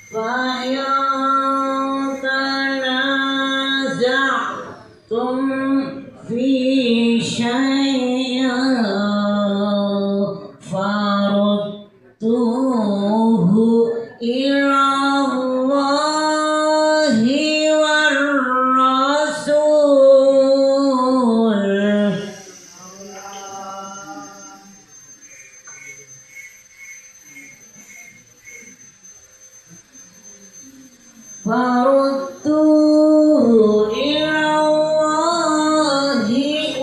فإن تنازعتم في شيء فردوه إلى الله والرسول فردوه إلى الله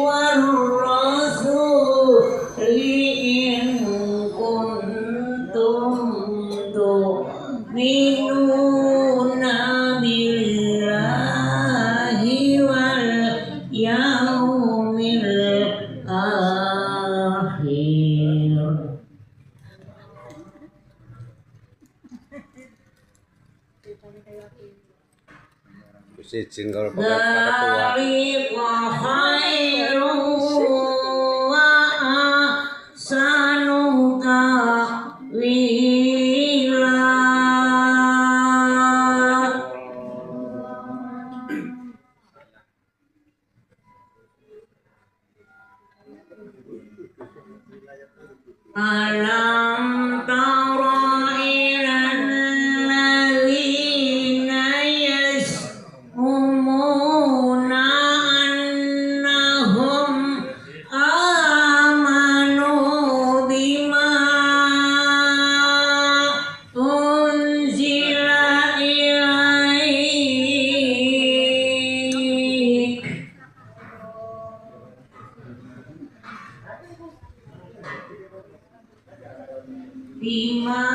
والرسول إن كنتم تؤمنون بالله واليوم الآخر. Izin kalau ketua. Dzalika khairun wa ahsanu ta'wila. Alam tara ilal ladzina yas'umuna annahum amanu bima unzila ilaik bima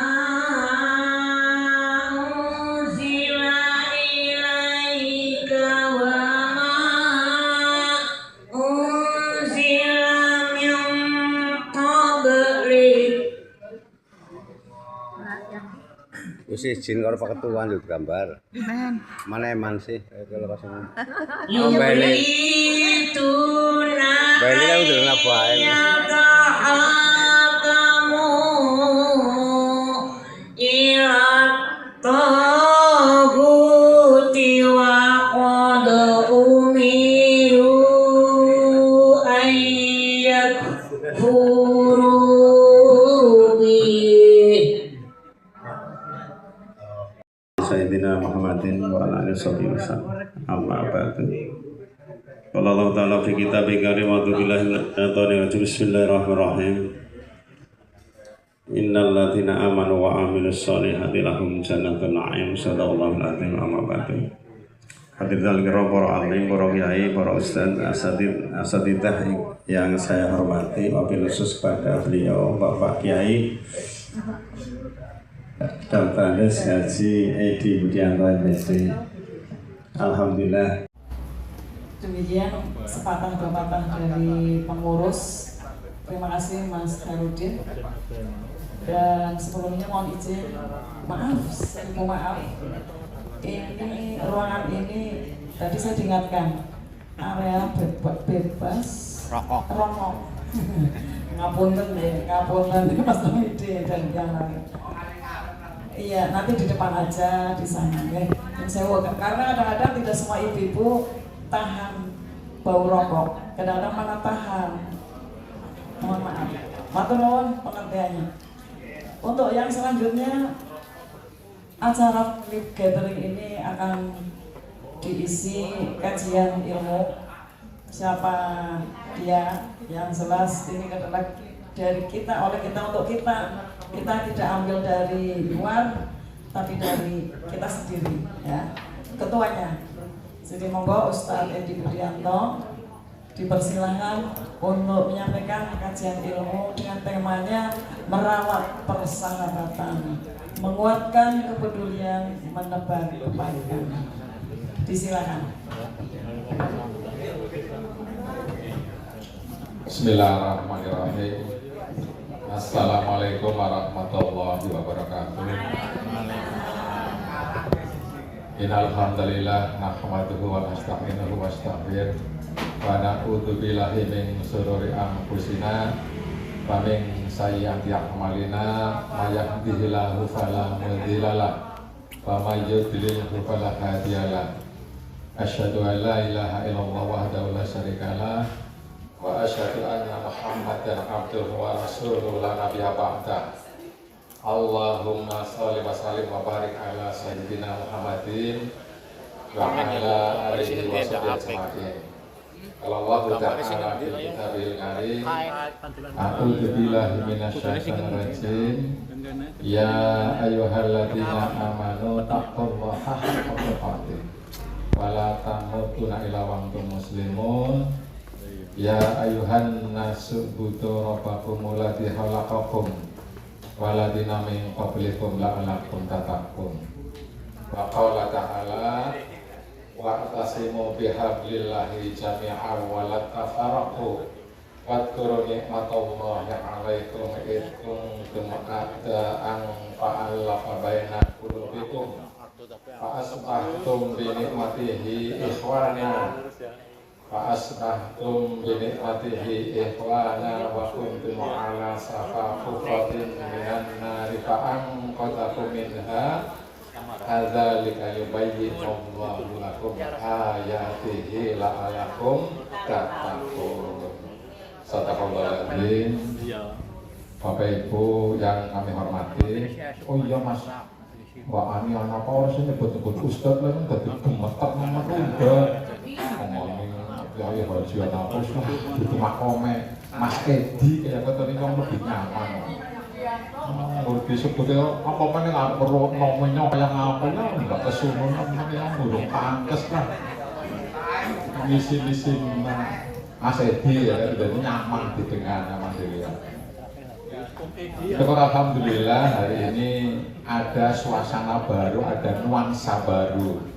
unzila ilaika wa ma unzila min qablik. Izin kalau Pak Ketua yuk gambar. Mana eman sih? Kalau pas ini. Yuriduna Beli kan udah ngapain? yatahakamu ila taguti wa qad umiru ayyakfuru bih. Sayyidina Muhammadin wa ala alihi wasallam. Amma ba'du. Qala Allah Ta'ala fi kitabih karim wa billahi minasyaitonir rajim. Bismillahirrahmanirrahim. Innal ladzina amanu wa amilus solihati lahum jannatun na'im. Sadaqallahul azim. Amma ba'du. Hadirin kiram, para alim, para kiai, para ustaz, asatidzah yang saya hormati, wabil khusus kepada beliau Bapak Kiai Dr. Andes Haji Edi Budianto MSc. Alhamdulillah. Demikian kesempatan dari pengurus. Terima kasih Mas Harudin. Dan sebelumnya mohon izin, maaf, ini ruangan ini tadi saya diingatkan area bebas rokok. Ngapunten Mas Hamidi dan yang lain. Iya, nanti di depan aja di sana ya. Karena kadang-kadang tidak semua ibu-ibu tahan bau rokok, kadang-kadang mana tahan. Mohon maaf, matur nuwun pengertiannya. Untuk yang selanjutnya, acara lip gathering ini akan diisi kajian ilmu. Siapa dia? Yang jelas ini adalah dari kita, oleh kita, untuk kita. Kita tidak ambil dari luar, tapi dari kita sendiri ya. Ketuanya, jadi monggo Ustadz Edi Budianto dipersilahkan untuk menyampaikan kajian ilmu dengan temanya merawat persahabatan, menguatkan kepedulian, menebar kebaikan. Disilakan. Bismillahirrahmanirrahim. Assalamualaikum warahmatullahi wabarakatuh. Innal hamdalillah nahmaduhu wa nasta'inuhu wa nastaghfiruh wa na'udzu billahi min shururi anfusina wa min sayyiati a'malina may yahdihillahu fala mudhillalah ومن يضلله فلا هادي له أشهد أن لا إله إلا الله وحده لا شريك له وأشهد أن محمدا عبده ورسوله لا نبي بعده اللهم صل وسلم وبارك على سيدنا Muhammadin wa ala alihi wa sahbihi ajma'in. Allah Ta'ala fil kitabil karim a'udzu billahi minasyaitonir rajim ya ayyuhalladzina amanu taqullaha haqqa tuqatih wa la tamutunna illa wa antum muslimun ya ayyuhan nasu budu rabbakum alladzi khalaqakum waladina min qablikum la'allakum tattaqun wa qala ta'ala wa'tasimu bihablillahi jami'an wa la tafarraqu wadhkuru ni'matallahi 'alaikum id kuntum a'da'an fa'alafa baina qulubikum fa asbahtum bi ni'matihi ikhwana Fa'asbahtum binikmatihi ikhwana wa kuntum ala safafufatin minan nari fa'anqadakum minha hadzalika yubayyinullahu lakum ayatihi la'alakum tattaqun. Shadaqallahul adzim. Bapak Ibu yang kami hormati. Oh iya Mas. Wah ani ana apa ora sing nyebut-nyebut ustaz lha dadi gemeter nomor udah. Ngomongin ya haji apa wis itu makome Mas Edi kaya ketene wong lebih nyaman. Lebih sebutnya apa meneh nggak perlu nomenya kaya ngapa ya enggak kesumun namanya burung pantes lah. Misi-misi Mas Edi ya jadi nyaman didengar nyaman dilihat. Alhamdulillah hari ini ada suasana baru, ada nuansa baru.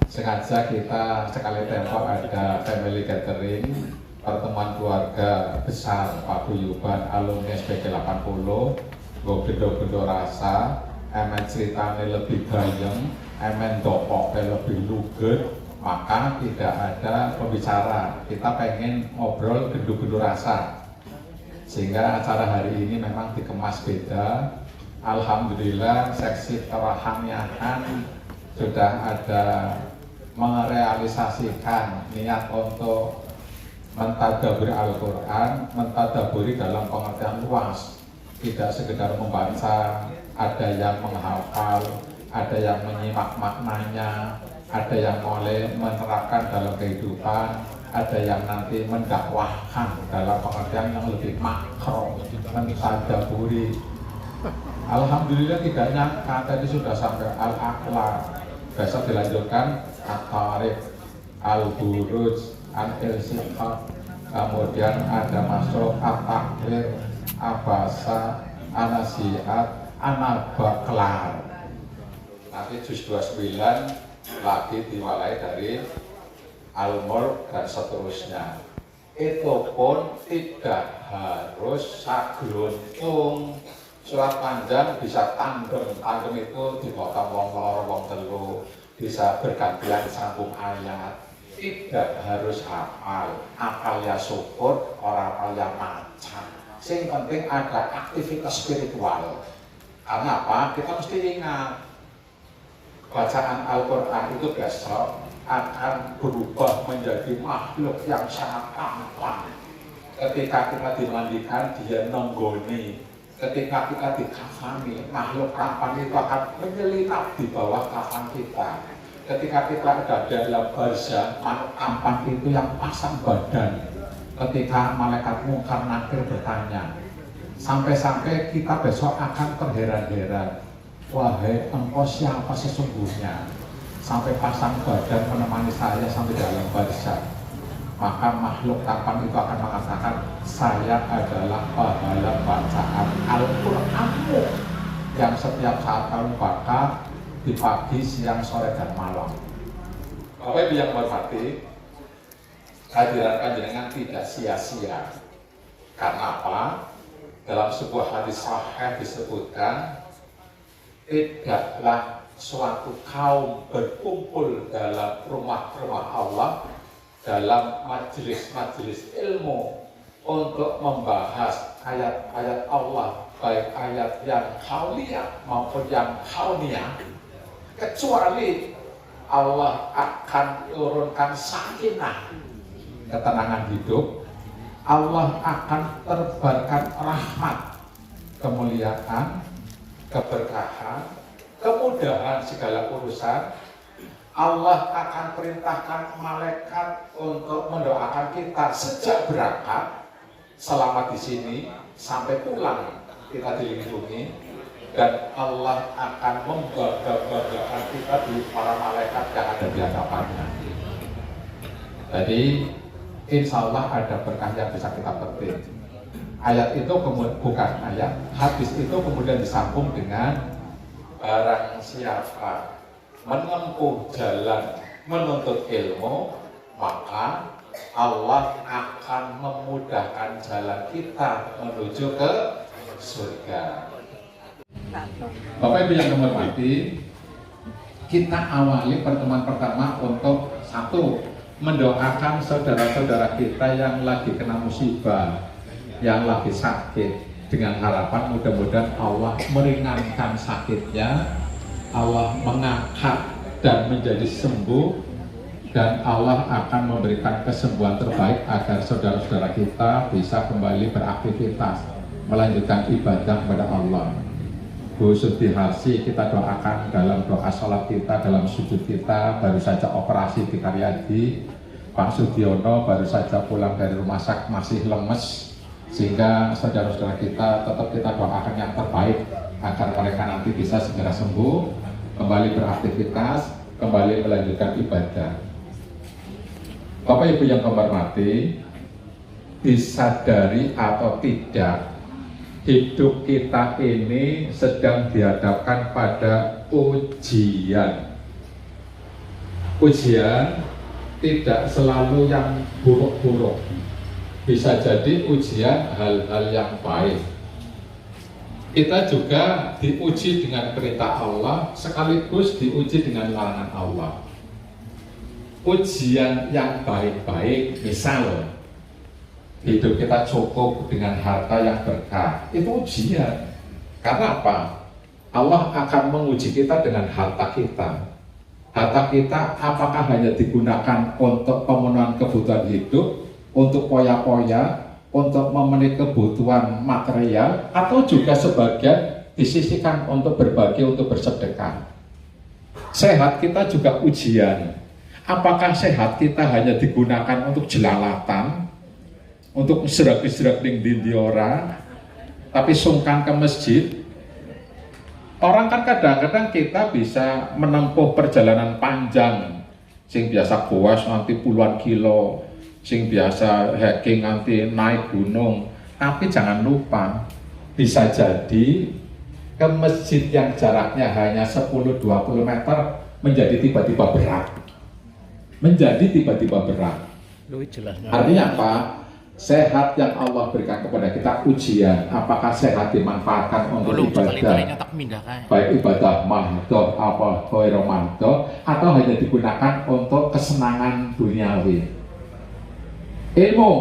Sengaja kita sekali tempo ada family gathering, pertemuan keluarga besar paguyuban alumni SPG 80, gendo-gendo rasa, emen ceritanya lebih bayang, emen dopoknya lebih luget, maka tidak ada pembicara. Kita pengen ngobrol gendo-gendo rasa. Sehingga acara hari ini memang dikemas beda. Alhamdulillah seksi kerohaniaan sudah ada merealisasikan niat untuk mentadaburi Al-Quran, mentadaburi dalam pengertian luas, tidak sekedar membaca, ada yang menghafal, ada yang menyimak maknanya, ada yang mulai menerapkan dalam kehidupan, ada yang nanti mendakwahkan dalam pengertian yang lebih makro, mentadaburi. Alhamdulillah tidak nyangka tadi sudah sampai al-akhlaq, besok dilanjutkan at-tarikh, al-buruj, al-ilsifat, kemudian ada masuk at-takbir, abasa, anasihat, anabaklar. Nanti juz 29 lagi dimulai dari al-mulk dan seterusnya. Itu pun tidak harus sagluntung. Surat panjang bisa tandem itu dipotong wong loro wong telu, bisa bergantian sambung ayat. Tidak harus hafal ya syukur, orang hafal ya maca. Yang penting ada aktivitas spiritual. Karena apa? Kita mesti ingat bacaan Al-Quran itu besok akan berubah menjadi makhluk yang sangat tampan. Ketika kita dimandikan, dia nenggoni. Ketika kita dikafani, makhluk tampan itu akan menyelinap di bawah kafan kita. Ketika kita ada dalam barzah, makhluk tampan itu yang pasang badan. Ketika malaikat mungkar nakir bertanya, sampai-sampai kita besok akan terheran-heran. Wahai engkau siapa sesungguhnya? Sampai pasang badan menemani saya sampai dalam barzah. Maka makhluk tampan itu akan mengatakan, saya adalah pahala bacaan Al-Quranmu yang setiap saat kamu baca di pagi, siang, sore, dan malam. Bapak Ibu yang hormati, kehadiran panjenengan tidak sia-sia. Karena apa? Dalam sebuah hadis sahih disebutkan, tidaklah suatu kaum berkumpul dalam rumah-rumah Allah dalam majelis-majelis ilmu untuk membahas ayat-ayat Allah, baik ayat yang kauniyah maupun yang kauniyah, kecuali Allah akan turunkan sakinah, ketenangan hidup. Allah akan terbarkan rahmat, kemuliaan, keberkahan, kemudahan segala urusan. Allah akan perintahkan malaikat untuk mendoakan kita sejak berangkat, selama di sini sampai pulang kita dilindungi, dan Allah akan membangga-banggakan kita di para malaikat yang ada di hadapannya. Jadi insya Allah ada berkah yang bisa kita petik. Ayat itu bukan ayat, hadis itu kemudian disambung dengan barang siapa menempuh jalan menuntut ilmu, maka Allah akan memudahkan jalan kita menuju ke surga. Bapak Ibu yang hormati, kita awali pertemuan pertama untuk satu, mendoakan saudara-saudara kita yang lagi kena musibah, yang lagi sakit, dengan harapan mudah-mudahan Allah meringankan sakitnya, Allah mengangkat dan menjadi sembuh, dan Allah akan memberikan kesembuhan terbaik agar saudara-saudara kita bisa kembali beraktivitas, melanjutkan ibadah kepada Allah. Bu Sudiharsi kita doakan dalam doa sholat kita, dalam sujud kita, baru saja operasi di Karyadi. Pak Sudiono baru saja pulang dari rumah sakit masih lemes, sehingga saudara-saudara kita tetap kita doakan yang terbaik agar mereka nanti bisa segera sembuh, kembali beraktivitas, kembali melanjutkan ibadah. Bapak Ibu yang kami hormati, disadari atau tidak, hidup kita ini sedang dihadapkan pada ujian. Ujian tidak selalu yang buruk-buruk, bisa jadi ujian hal-hal yang baik. Kita juga diuji dengan perintah Allah, sekaligus diuji dengan larangan Allah. Ujian yang baik-baik, misal hidup kita cukup dengan harta yang berkah, itu ujian. Karena apa? Allah akan menguji kita dengan harta kita. Harta kita apakah hanya digunakan untuk pemenuhan kebutuhan hidup, untuk poya-poya, untuk memenuhi kebutuhan material, atau juga sebagian disisihkan untuk berbagi, untuk bersedekah. Sehat kita juga ujian. Apakah sehat kita hanya digunakan untuk jelalatan, untuk serak-serak di orang, tapi sungkan ke masjid? Orang kan kadang-kadang kita bisa menempuh perjalanan panjang, sing biasa goes nanti puluhan kilo, sing biasa hiking nanti naik gunung. Tapi jangan lupa, bisa jadi ke masjid yang jaraknya hanya 10-20 meter menjadi tiba-tiba berat. Artinya apa? Sehat yang Allah berikan kepada kita ujian. Apakah sehat dimanfaatkan untuk ibadah, baik ibadah mahdoh apa ghairu mahdoh, atau hanya digunakan untuk kesenangan duniawi? Ilmu,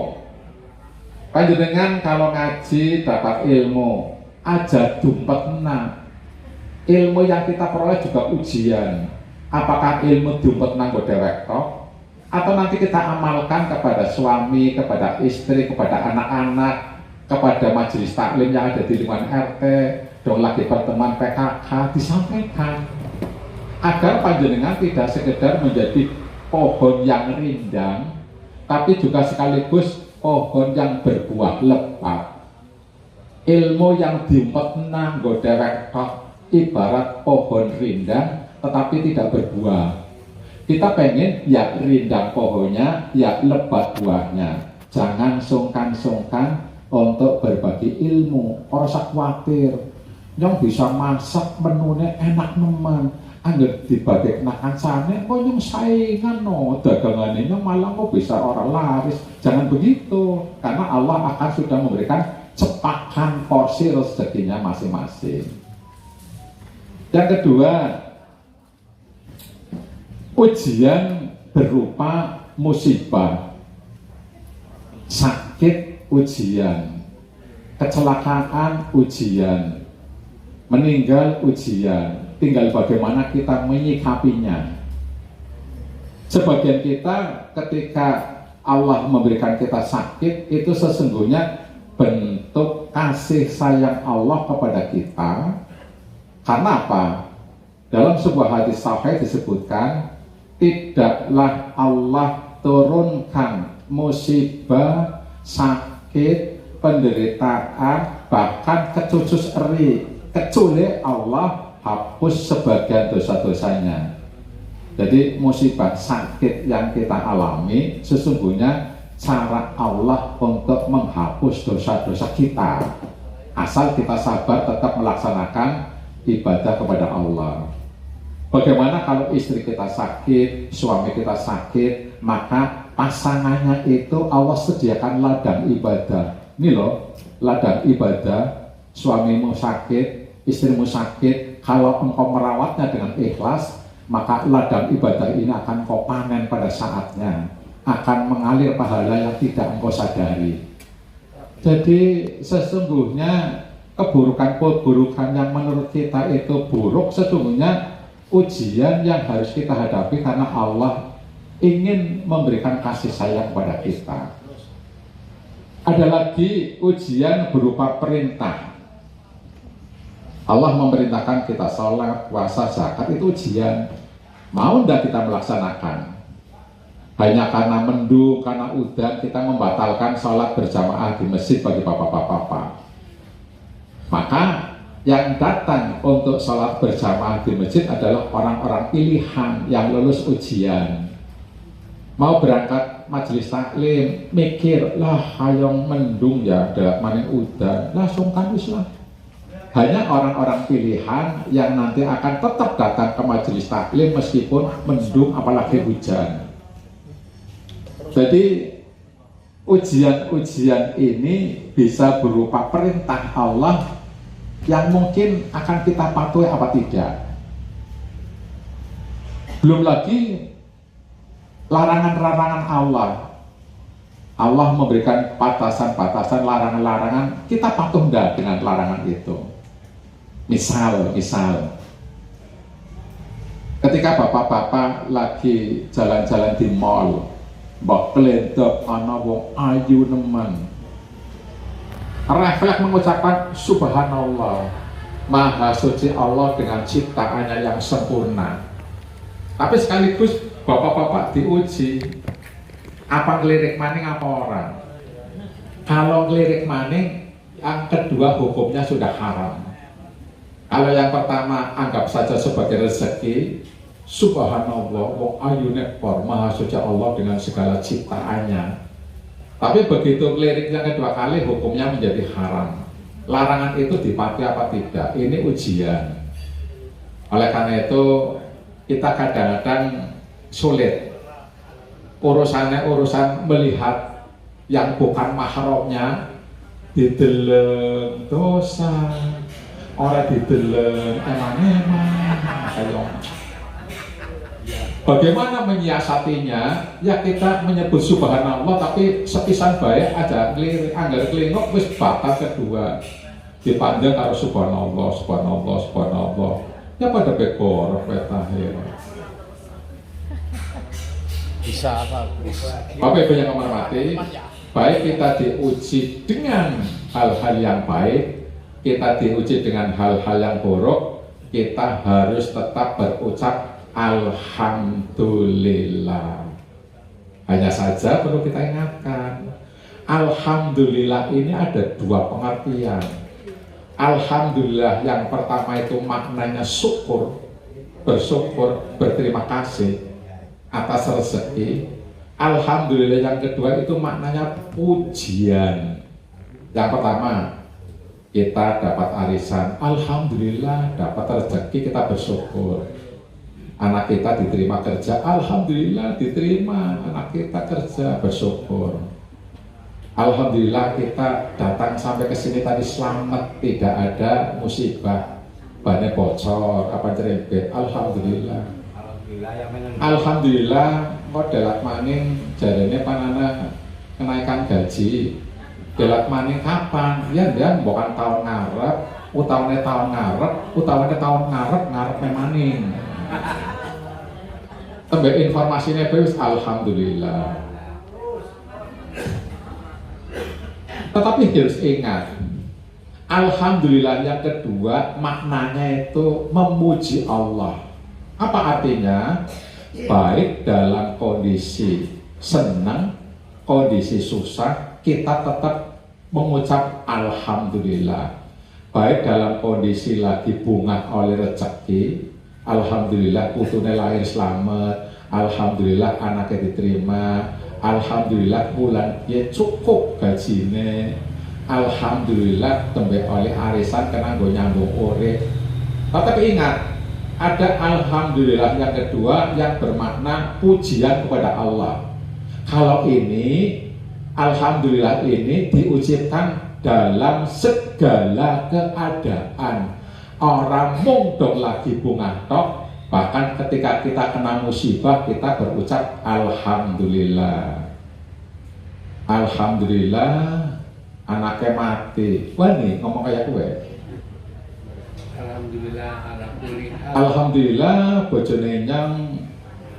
panjenengan kalau ngaji dapat ilmu, aja dumpetna. Ilmu yang kita peroleh juga ujian. Apakah ilmu dumpetna nggo dewek tok, atau nanti kita amalkan kepada suami, kepada istri, kepada anak-anak, kepada majelis taklim yang ada di lingkungan RT, dong lagi pertemuan PKK, disampaikan agar panjenengan tidak sekedar menjadi pohon yang rindang, tapi juga sekaligus pohon yang berbuah lebat. Ilmu yang diumpetna nggo dewek tok ibarat pohon rindang tetapi tidak berbuah. Kita pengen ya rindang pohonnya, ya lebat buahnya. Jangan sungkan-sungkan untuk berbagi ilmu. Ora sak kuwatir. Yang bisa masak menunya enak nemen. Angger dibagekna kancane kok yang saingan no dagangane malah kok bisa orang laris. Jangan begitu, karena Allah akan sudah memberikan cepakan porsi rezekinya masing-masing. Yang kedua, ujian berupa musibah, sakit ujian, kecelakaan ujian, meninggal ujian, tinggal bagaimana kita menyikapinya. Sebagian kita ketika Allah memberikan kita sakit, itu sesungguhnya bentuk kasih sayang Allah kepada kita. Karena apa? Dalam sebuah hadis sahih disebutkan, tidaklah Allah turunkan musibah, sakit, penderitaan, bahkan kecucus eri, kecuali Allah hapus sebagian dosa-dosanya. Jadi musibah sakit yang kita alami sesungguhnya cara Allah untuk menghapus dosa-dosa kita, asal kita sabar tetap melaksanakan ibadah kepada Allah. Bagaimana kalau istri kita sakit, suami kita sakit, maka pasangannya itu Allah sediakan ladang ibadah. Ini loh, ladang ibadah. Suamimu sakit, istrimu sakit, kalau engkau merawatnya dengan ikhlas, maka ladang ibadah ini akan kau panen pada saatnya, akan mengalir pahala yang tidak engkau sadari. Jadi sesungguhnya keburukan-keburukan yang menurut kita itu buruk, sesungguhnya ujian yang harus kita hadapi karena Allah ingin memberikan kasih sayang kepada kita. Ada lagi ujian berupa perintah. Allah memerintahkan kita sholat, puasa, zakat, itu ujian. Mau tidak kita melaksanakan? Hanya karena mendung, karena udan, kita membatalkan sholat berjamaah di masjid bagi bapak-bapak. Maka yang datang untuk sholat berjamaah di masjid adalah orang-orang pilihan yang lulus ujian. Mau berangkat majelis taklim, mikir, lah hayong mendung ya, dalam maning udan, langsung kan Islam. Hanya orang-orang pilihan yang nanti akan tetap datang ke majelis taklim meskipun mendung apalagi hujan. Jadi ujian-ujian ini bisa berupa perintah Allah yang mungkin akan kita patuhi apa tidak. Belum lagi larangan-larangan Allah. Allah memberikan batasan-batasan, larangan-larangan, kita patuh enggak dengan larangan itu. Misal, ketika bapak-bapak lagi jalan-jalan di mall, mbak keledok ana wong ayu nemen, refleks mengucapkan subhanallah, maha suci Allah dengan ciptaannya yang sempurna. Tapi sekaligus bapak-bapak diuji, apa ngelirik maning apa orang? Kalau ngelirik maning, yang kedua hukumnya sudah haram. Kalau yang pertama anggap saja sebagai rezeki, subhanallah, wong ayu nekor, maha suci Allah dengan segala ciptaannya. Tapi begitu lirik yang kedua kali, hukumnya menjadi haram. Larangan itu dipatuhi apa tidak? Ini ujian. Oleh karena itu kita kadang-kadang sulit. Urusan melihat yang bukan mahramnya, dideleng dosa. Orang dideleng emang bagaimana menyiasatinya? Ya kita menyebut subhanallah tapi sepisan baik aja ngelirik anggar kelingok wis batal kedua dipandang karo subhanallah ya pada bekor petahir bisa apa Bapak Ibu yang menghormati, baik kita diuji dengan hal-hal yang baik, kita diuji dengan hal-hal yang buruk, kita harus tetap berucap alhamdulillah. Hanya saja perlu kita ingatkan, alhamdulillah ini ada dua pengertian. Alhamdulillah yang pertama itu maknanya syukur, bersyukur, berterima kasih atas rezeki. Alhamdulillah yang kedua itu maknanya pujian. Yang pertama, kita dapat arisan, alhamdulillah, dapat rezeki, kita bersyukur. Anak kita diterima kerja, alhamdulillah diterima, anak kita kerja, bersyukur. Alhamdulillah kita datang sampai ke sini tadi selamat, tidak ada musibah, bannya bocor, apa cerewet, alhamdulillah. Alhamdulillah, kok delat maning jarene panana kenaikan gaji. Delat maning kapan? Ya bukan tahun ngarep, utawane tahun ngarep maning. Tembe informasinya wis alhamdulillah. Tetapi harus ingat, alhamdulillah yang kedua maknanya itu memuji Allah. Apa artinya? Baik dalam kondisi senang, kondisi susah, kita tetap mengucap alhamdulillah. Baik dalam kondisi lagi bunga oleh rezeki, alhamdulillah putune lahir selamat, alhamdulillah anaknya diterima, alhamdulillah bulan dia cukup gajine, alhamdulillah tembe oleh arisan kena nggo nyambung urip. Tapi ingat, ada alhamdulillah yang kedua yang bermakna pujian kepada Allah. Kalau ini alhamdulillah ini diucapkan dalam segala keadaan. Orang mung dong lagi bunga tok, bahkan ketika kita kena musibah kita berucap alhamdulillah. Alhamdulillah anaknya mati. Wah nih ngomong kayak gue. Alhamdulillah bojone nyang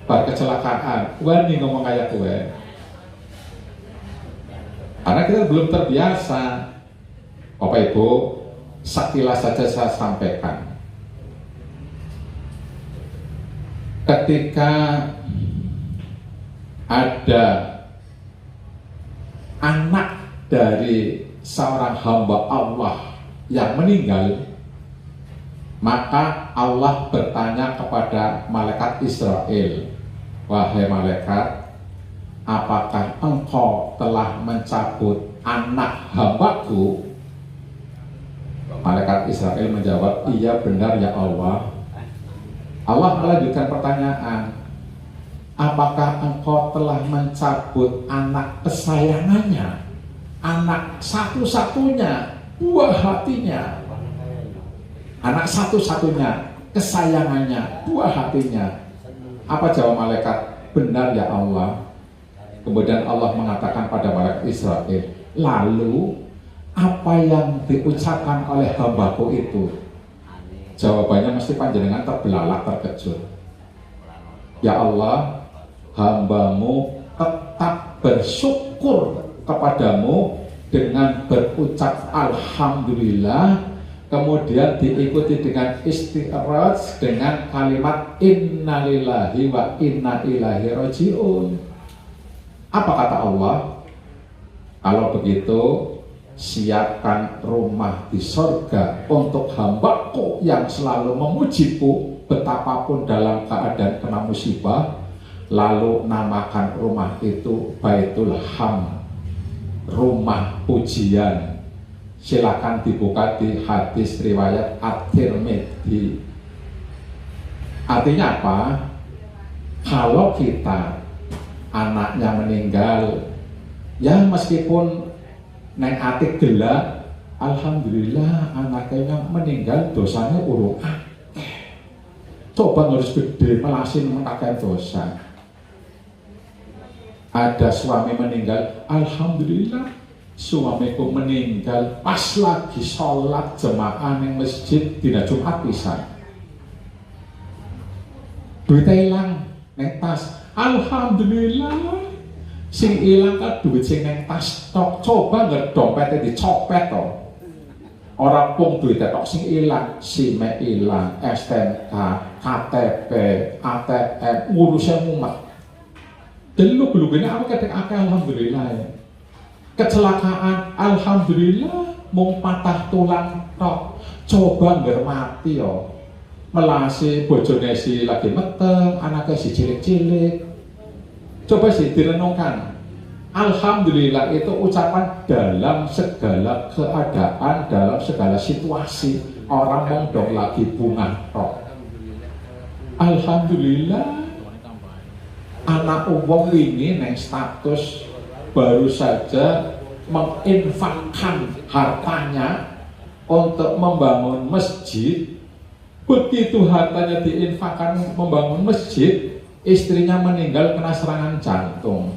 bar kecelakaan. Wah nih ngomong kayak gue. Karena kita belum terbiasa. Bapak Ibu, sekilas saja saya sampaikan. Ketika ada anak dari seorang hamba Allah yang meninggal, maka Allah bertanya kepada malaikat Israel, wahai malaikat, apakah engkau telah mencabut anak hambaku? Malaikat Israel menjawab, iya benar ya Allah. Allah melanjutkan pertanyaan, apakah engkau telah mencabut anak kesayangannya, anak satu-satunya, buah hatinya, anak satu-satunya, kesayangannya, buah hatinya? Apa jawab malaikat? Benar ya Allah. Kemudian Allah mengatakan pada malaikat Israel, lalu apa yang diucapkan oleh hambaku itu? Jawabannya mesti panjenengan terbelalak terkejut. Ya Allah, hambamu tetap bersyukur kepadamu dengan berucap alhamdulillah, kemudian diikuti dengan istighraj dengan kalimat innalillahi wa inna ilaihi rajiun. Apa kata Allah? Kalau begitu, siapkan rumah di sorga untuk hambaku yang selalu memujiku betapapun dalam keadaan kena musibah. Lalu namakan rumah itu Baitul Hamd, rumah pujian. Silakan dibuka di hadis riwayat At-Tirmidzi. Artinya apa? Kalau kita anaknya meninggal, ya meskipun neng atik gelak, alhamdulillah anaknya meninggal dosanya urung akeh. Coba harus gede melasin mengakeh dosa. Ada suami meninggal, alhamdulillah suamiku meninggal pas lagi sholat jemaah neng masjid dina Jumat pisan. Duitnya hilang neng tas, alhamdulillah. Sing ilang kan duit sing neng tas tok, coba nggak dompetnya dicopet toh. Orang pun duitnya tok sing ilang, SIM ilang, STNK, KTP, ATM, ngurusnya mumet. Dulu ini aku kadang alhamdulillah ya. Kecelakaan, alhamdulillah, mau patah tulang tok, coba nggak mati yo. Melasi bojone si lagi meteng, anaknya si cilik-cilik. Coba sih direnungkan. Alhamdulillah itu ucapan dalam segala keadaan, dalam segala situasi. Orang mondok lagi bunga tok. Alhamdulillah. Anak wong ini neng status baru saja menginfakkan hartanya untuk membangun masjid. Begitu hartanya diinfakkan membangun masjid, istrinya meninggal kena serangan jantung.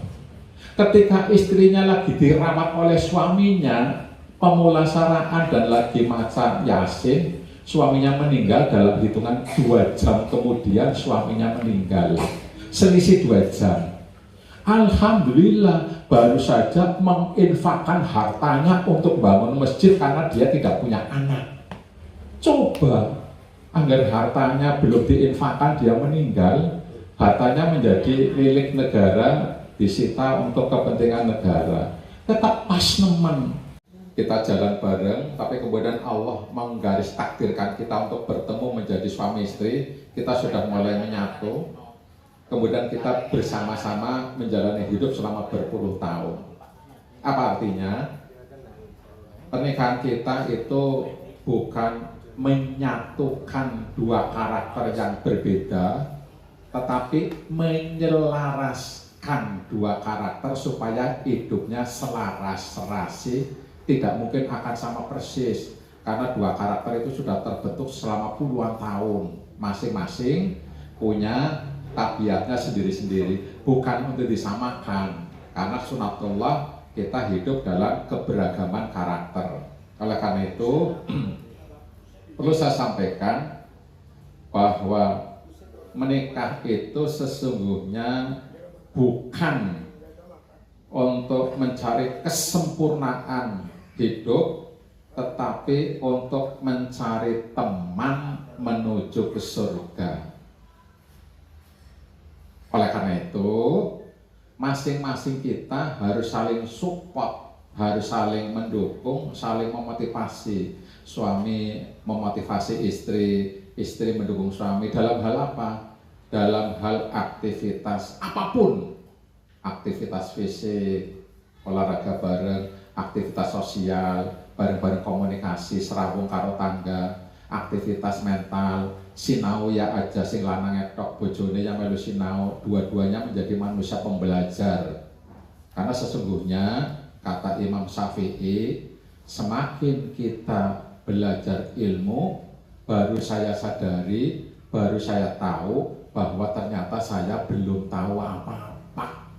Ketika istrinya lagi dirawat oleh suaminya, pemulasaraan dan lagi maca Yasin, suaminya meninggal dalam hitungan 2 jam kemudian suaminya meninggal. Selisih 2 jam. Alhamdulillah baru saja menginfakkan hartanya untuk bangun masjid karena dia tidak punya anak. Coba, agar hartanya belum diinfakkan dia meninggal, hartanya menjadi milik negara, disita untuk kepentingan negara. Tetap pas nemen. Kita jalan bareng, tapi kemudian Allah menggaris takdirkan kita untuk bertemu menjadi suami istri. Kita sudah mulai menyatu. Kemudian kita bersama-sama menjalani hidup selama berpuluh tahun. Apa artinya? Pernikahan kita itu bukan menyatukan 2 karakter yang berbeda, tetapi menyelaraskan 2 karakter supaya hidupnya selaras serasi. Tidak mungkin akan sama persis, karena 2 karakter itu sudah terbentuk selama puluhan tahun. Masing-masing punya tabiatnya sendiri-sendiri, bukan untuk disamakan, karena sunatullah kita hidup dalam keberagaman karakter. Oleh karena itu perlu saya sampaikan bahwa menikah itu sesungguhnya bukan untuk mencari kesempurnaan hidup, tetapi untuk mencari teman menuju ke surga. Oleh karena itu, masing-masing kita harus saling support, harus saling mendukung, saling memotivasi. Suami memotivasi istri, istri mendukung suami. Dalam hal apa? Dalam hal aktivitas apapun. Aktivitas fisik, olahraga bareng, aktivitas sosial, bareng-bareng komunikasi, serawung karo tangga, aktivitas mental, sinau ya aja sing lanang etok bojone yang melu sinau, dua-duanya menjadi manusia pembelajar. Karena sesungguhnya kata Imam Syafi'i, semakin kita belajar ilmu, baru saya sadari, baru saya tahu bahwa ternyata saya belum tahu apa-apa.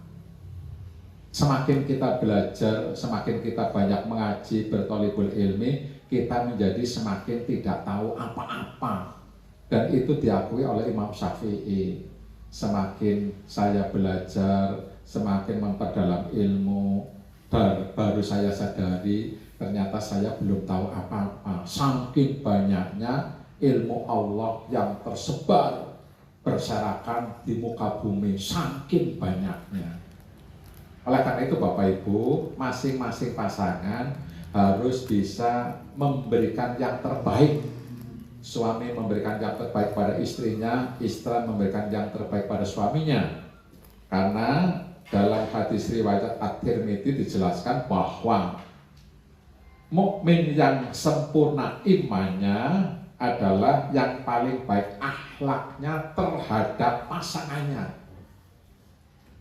Semakin kita belajar, semakin kita banyak mengaji, bertolibul ilmi, kita menjadi semakin tidak tahu apa-apa. Dan itu diakui oleh Imam Syafi'i. Semakin saya belajar, semakin memperdalam ilmu, baru saya sadari ternyata saya belum tahu apa-apa. Saking banyaknya ilmu Allah yang tersebar berserakan di muka bumi, saking banyaknya. Oleh karena itu Bapak Ibu, masing-masing pasangan harus bisa memberikan yang terbaik. Suami memberikan yang terbaik pada istrinya, istri memberikan yang terbaik pada suaminya. Karena dalam hadis riwayat At-Tirmidzi dijelaskan bahwa mukmin yang sempurna imannya adalah yang paling baik akhlaknya terhadap pasangannya.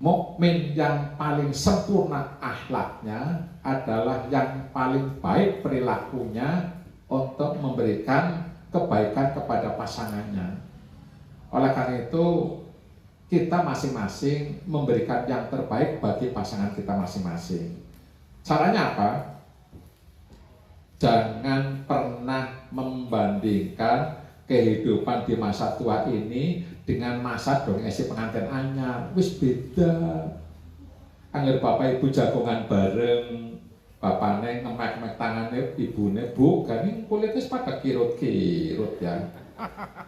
Mukmin yang paling sempurna akhlaknya adalah yang paling baik perilakunya untuk memberikan kebaikan kepada pasangannya. Oleh karena itu, kita masing-masing memberikan yang terbaik bagi pasangan kita masing-masing. Caranya apa? Jangan pernah membandingkan kehidupan di masa tua ini dengan masa dong esi pengantin anyar. Wis beda. Angger bapak ibu jagongan bareng, bapaknya ngemek-mek tangannya ibune, bu, gani kulitnya pada kirut-kirut ya.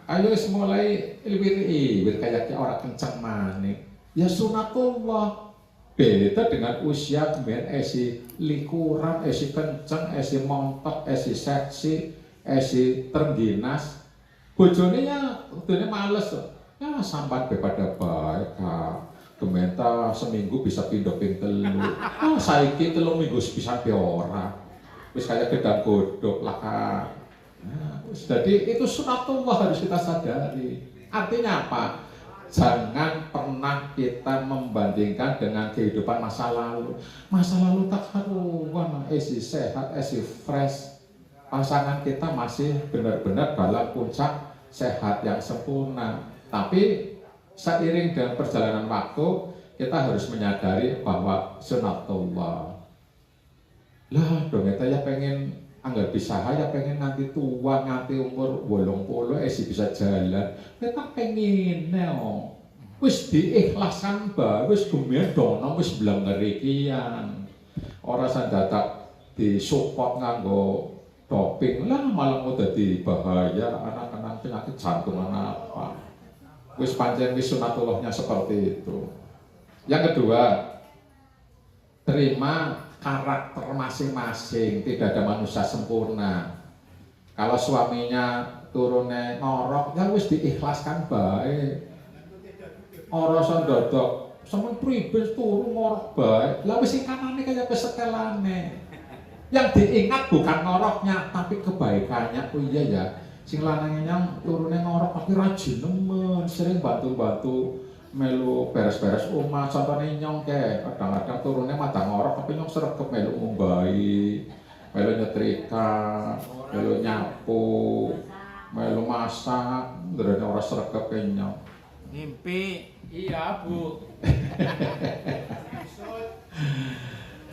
Ayo mulai liwir kayak orang kenceng manik. Ya sunatullah. Beda dengan usia kemudian esi likuran, esi kenceng, esi montok, esi seksi, esi terengginas. Bojone ya udah males. Ya sambat pada baik. Gementa seminggu bisa pindah-pindah telu. Saiki 3 minggu bisa ora. Wis kayak gedang godhog lah. Jadi itu sunatullah harus kita sadari. Artinya apa? Jangan pernah kita membandingkan dengan kehidupan masa lalu. Masa lalu tak karuan, esi sehat, esi fresh. Pasangan kita masih benar-benar dalam puncak sehat yang sempurna. Tapi seiring dengan perjalanan waktu, kita harus menyadari bahwa sunatullah. Lah, dong kita ya pengen anggar bisa ya pengen nganti tua, nganti umur 80 bisa jalan. Kita pengen wis diikhlaskan bae, wis gumedono wis blengeri kian. Ora sandadak disupport nganggo doping lah malah mau dadi bahaya anak-anak penyakit jantung apa. Wis pancen wis sunatullahnya seperti itu. Yang kedua, terima karakter masing-masing, tidak ada manusia sempurna. Kalau suaminya turunnya ngorok, ya wis diikhlaskan baik. Ora sondodok, semen pribes turun ngorok baik. Lah wis ikanane kaya pesetelane. Yang diingat bukan ngoroknya, tapi kebaikannya. Oh iya ya, sing lanangnya turunnya ngorok tapi rajin nemen, sering bantu-bantu melu beres-beres omah, contohnya nyong ke kadang-kadang turunnya mata ngorok tapi nyong sergep melu ngumbai, melu nyetrika, melu nyapu, melu masak, ngerene ora sergep ke nyong. Ngimpi. Iya, Bu.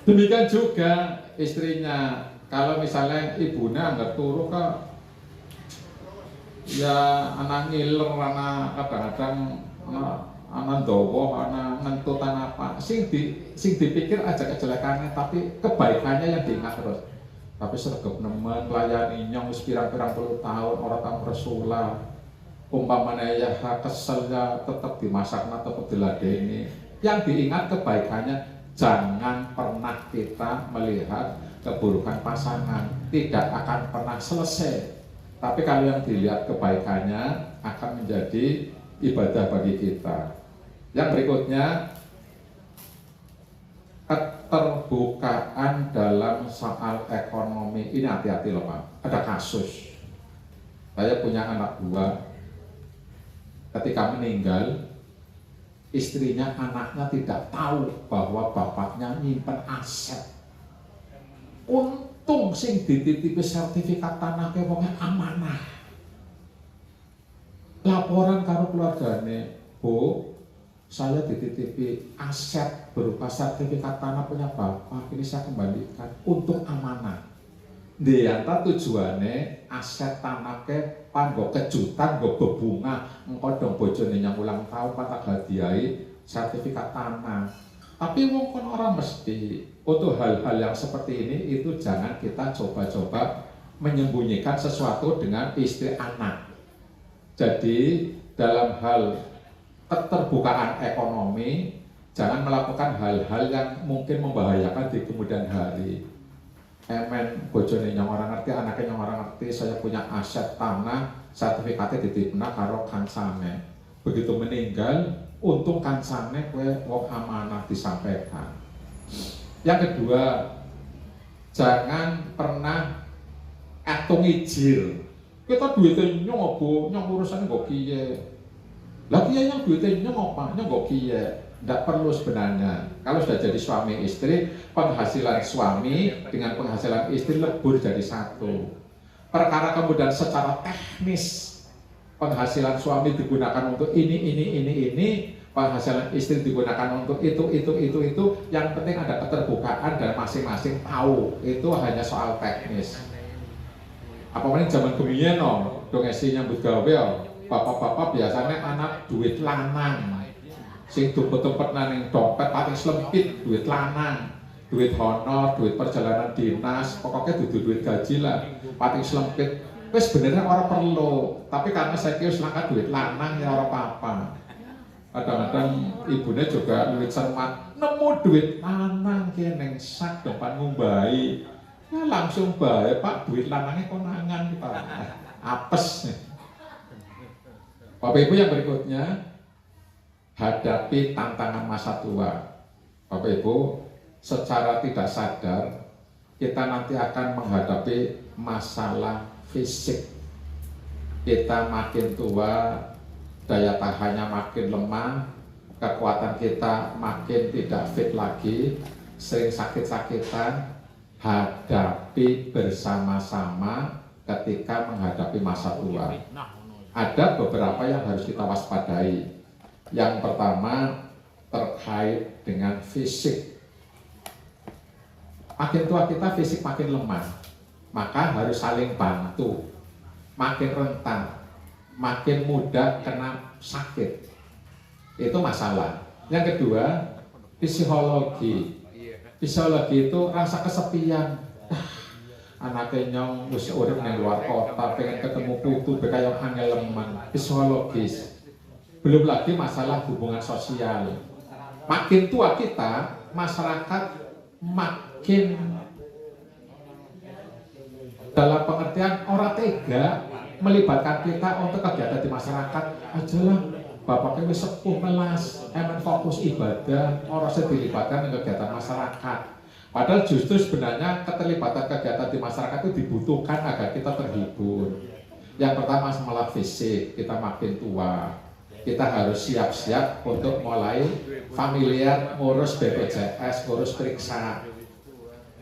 Demikian juga istrinya, kalau misalnya ibunya nggak turu ke ya anak ngiler, anak kadang-kadang anak dowo, anak ngentutan apa, sing dipikir aja kejelekannya, tapi kebaikannya yang diingat terus. Tapi sergep nemen, layani nyong wis pirang-pirang puluh tahun, orang tamu Rasulullah. Umpamanya ya keselnya tetap dimasakna, tetap diladeni. Yang diingat kebaikannya, jangan pernah kita melihat keburukan pasangan, tidak akan pernah selesai. Tapi kalau yang dilihat kebaikannya akan menjadi ibadah bagi kita. Yang berikutnya, keterbukaan dalam soal ekonomi. Ini hati-hati loh Pak, ada kasus. Saya punya anak buah, ketika meninggal, istrinya, anaknya tidak tahu bahwa bapaknya nyimpen aset. Untung sing dititipi sertifikat tanah wonge amanah. Laporan karo keluargane, Bu, saya dititipi aset berupa sertifikat tanah punya bapak, ini saya kembalikan untuk amanah. Ndeyanta tujuannya aset tanah ke panggo kejutan, go bebunga, engkau dong bojone yang ulang tahun tak hadiahi sertifikat tanah. Tapi wong kon orang mesti untuk hal-hal yang seperti ini itu jangan kita coba-coba menyembunyikan sesuatu dengan istri anak. Jadi dalam hal keterbukaan ekonomi, jangan melakukan hal-hal yang mungkin membahayakan di kemudian hari. Bojone yang orang ngerti, anaknya yang orang ngerti, saya punya aset tanah, sertifikatnya dititipna karo kancane. Begitu meninggal, untung kancane kue wong amanah disampaikan. Yang kedua, jangan pernah atung ijil. Kita duitnya nyong Bu, nyong urusan kok kiye. Lah kiye yang duitnya nyong apa? Nyong kok kiye. Tidak perlu sebenarnya. Kalau sudah jadi suami istri, penghasilan suami dengan penghasilan istri lebur jadi satu. Perkara kemudian secara teknis penghasilan suami digunakan untuk ini, penghasilan istri digunakan untuk itu. Yang penting ada keterbukaan dan masing-masing tahu. Itu hanya soal teknis. Apalagi zaman kemudian dong esi nyambut gawe, bapak-bapak biasanya anak duit lanang. Sing tumpet-tumpet nang dompet paling selempit, duit lanang, duit honor, duit perjalanan dinas, pokoknya duit gaji lah, paling selempit. Wes sebenarnya orang perlu, tapi karena saya kira selangkah duit lanang ya orang apa-apa. Kadang-kadang ibunya juga duit cermat, nemu duit lanang kene sak depan ngumbai, ya langsung bae Pak, duit lanangnya konangan Pak, apes nih. Bapak Ibu yang berikutnya, hadapi tantangan masa tua. Bapak Ibu, secara tidak sadar kita nanti akan menghadapi masalah fisik. Kita makin tua, daya tahannya makin lemah, kekuatan kita makin tidak fit lagi, sering sakit-sakitan. Hadapi bersama-sama ketika menghadapi masa tua. Ada beberapa yang harus kita waspadai. Yang pertama terkait dengan fisik. Makin tua kita fisik makin lemah. maka harus saling bantu. Makin rentan, makin mudah kena sakit. Itu masalah. Yang kedua, psikologi. Psikologi itu rasa kesepian. Anaknya nyong wis urip nang luar kota, pengen ketemu putu kaya angeleman. Psikologis. Belum lagi masalah hubungan sosial. Makin tua kita, masyarakat makin dalam pengertian orang tega melibatkan kita untuk kegiatan di masyarakat. Ajalah bapaknya wis sepuh melas, emang fokus ibadah, orang dilibatkan dengan kegiatan masyarakat. Padahal justru sebenarnya keterlibatan kegiatan di masyarakat itu dibutuhkan agar kita terhibur. Yang pertama malah fisik, kita makin tua, kita harus siap-siap untuk mulai familiar ngurus BPJS, ngurus periksa.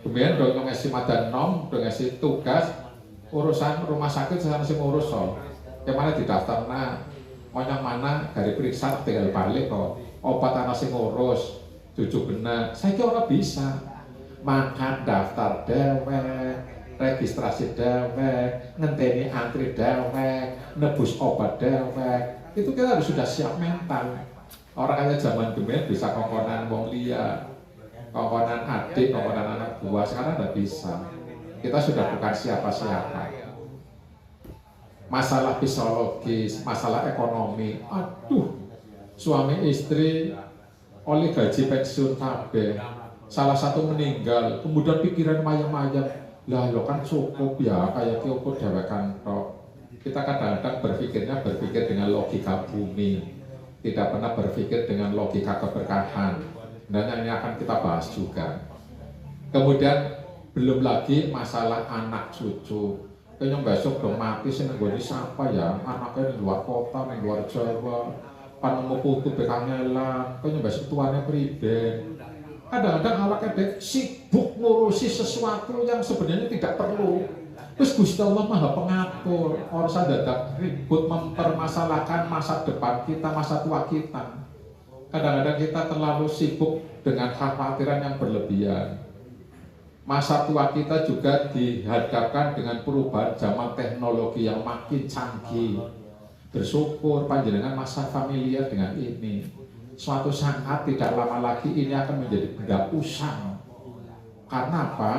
Kemudian dong ngisi madan nom, dong ngisi tugas, urusan rumah sakit saya masih ngurus soal. Kemana didaftar mau yang mana dari periksa tinggal balik kok. Obat anak sing ngurus, cucu benar. Saya kira orang bisa makan daftar dewek, registrasi dewek, ngenteni antri dewek, nebus obat dewek. Itu kita harus sudah siap mental. Orang kayak zaman dulu bisa kongkonan wong liya, kongkonan adik, kongkonan anak buah. Sekarang tidak bisa. Kita sudah bukan siapa-siapa. Masalah psikologis, masalah ekonomi. Aduh, suami istri oleh gaji pensiun kabeh, salah satu meninggal, kemudian pikiran mayang-mayang, lah lo kan cukup ya, kayak cukup dewekan tok. Kita kadang-kadang berpikir dengan logika bumi, tidak pernah berpikir dengan logika keberkahan. Dan ini akan kita bahas juga. Kemudian belum lagi masalah anak cucu. Kayaknya besok dong mati sih nenggoni siapa ya, anaknya di luar kota, di luar Jawa, panemu putu bekangelan, kayaknya besok tuannya priben. Kadang-kadang awaknya dek sibuk ngurusi sesuatu yang sebenarnya tidak perlu. Terus Gusti Allah Maha Pengatur, orang dadak ribut mempermasalahkan masa depan kita, masa tua kita. Kadang-kadang kita terlalu sibuk dengan kekhawatiran yang berlebihan. Masa tua kita juga dihadapkan dengan perubahan zaman teknologi yang makin canggih. Bersyukur panjenengan masa familiar dengan ini. Suatu saat tidak lama lagi ini akan menjadi benda usang. Karena apa?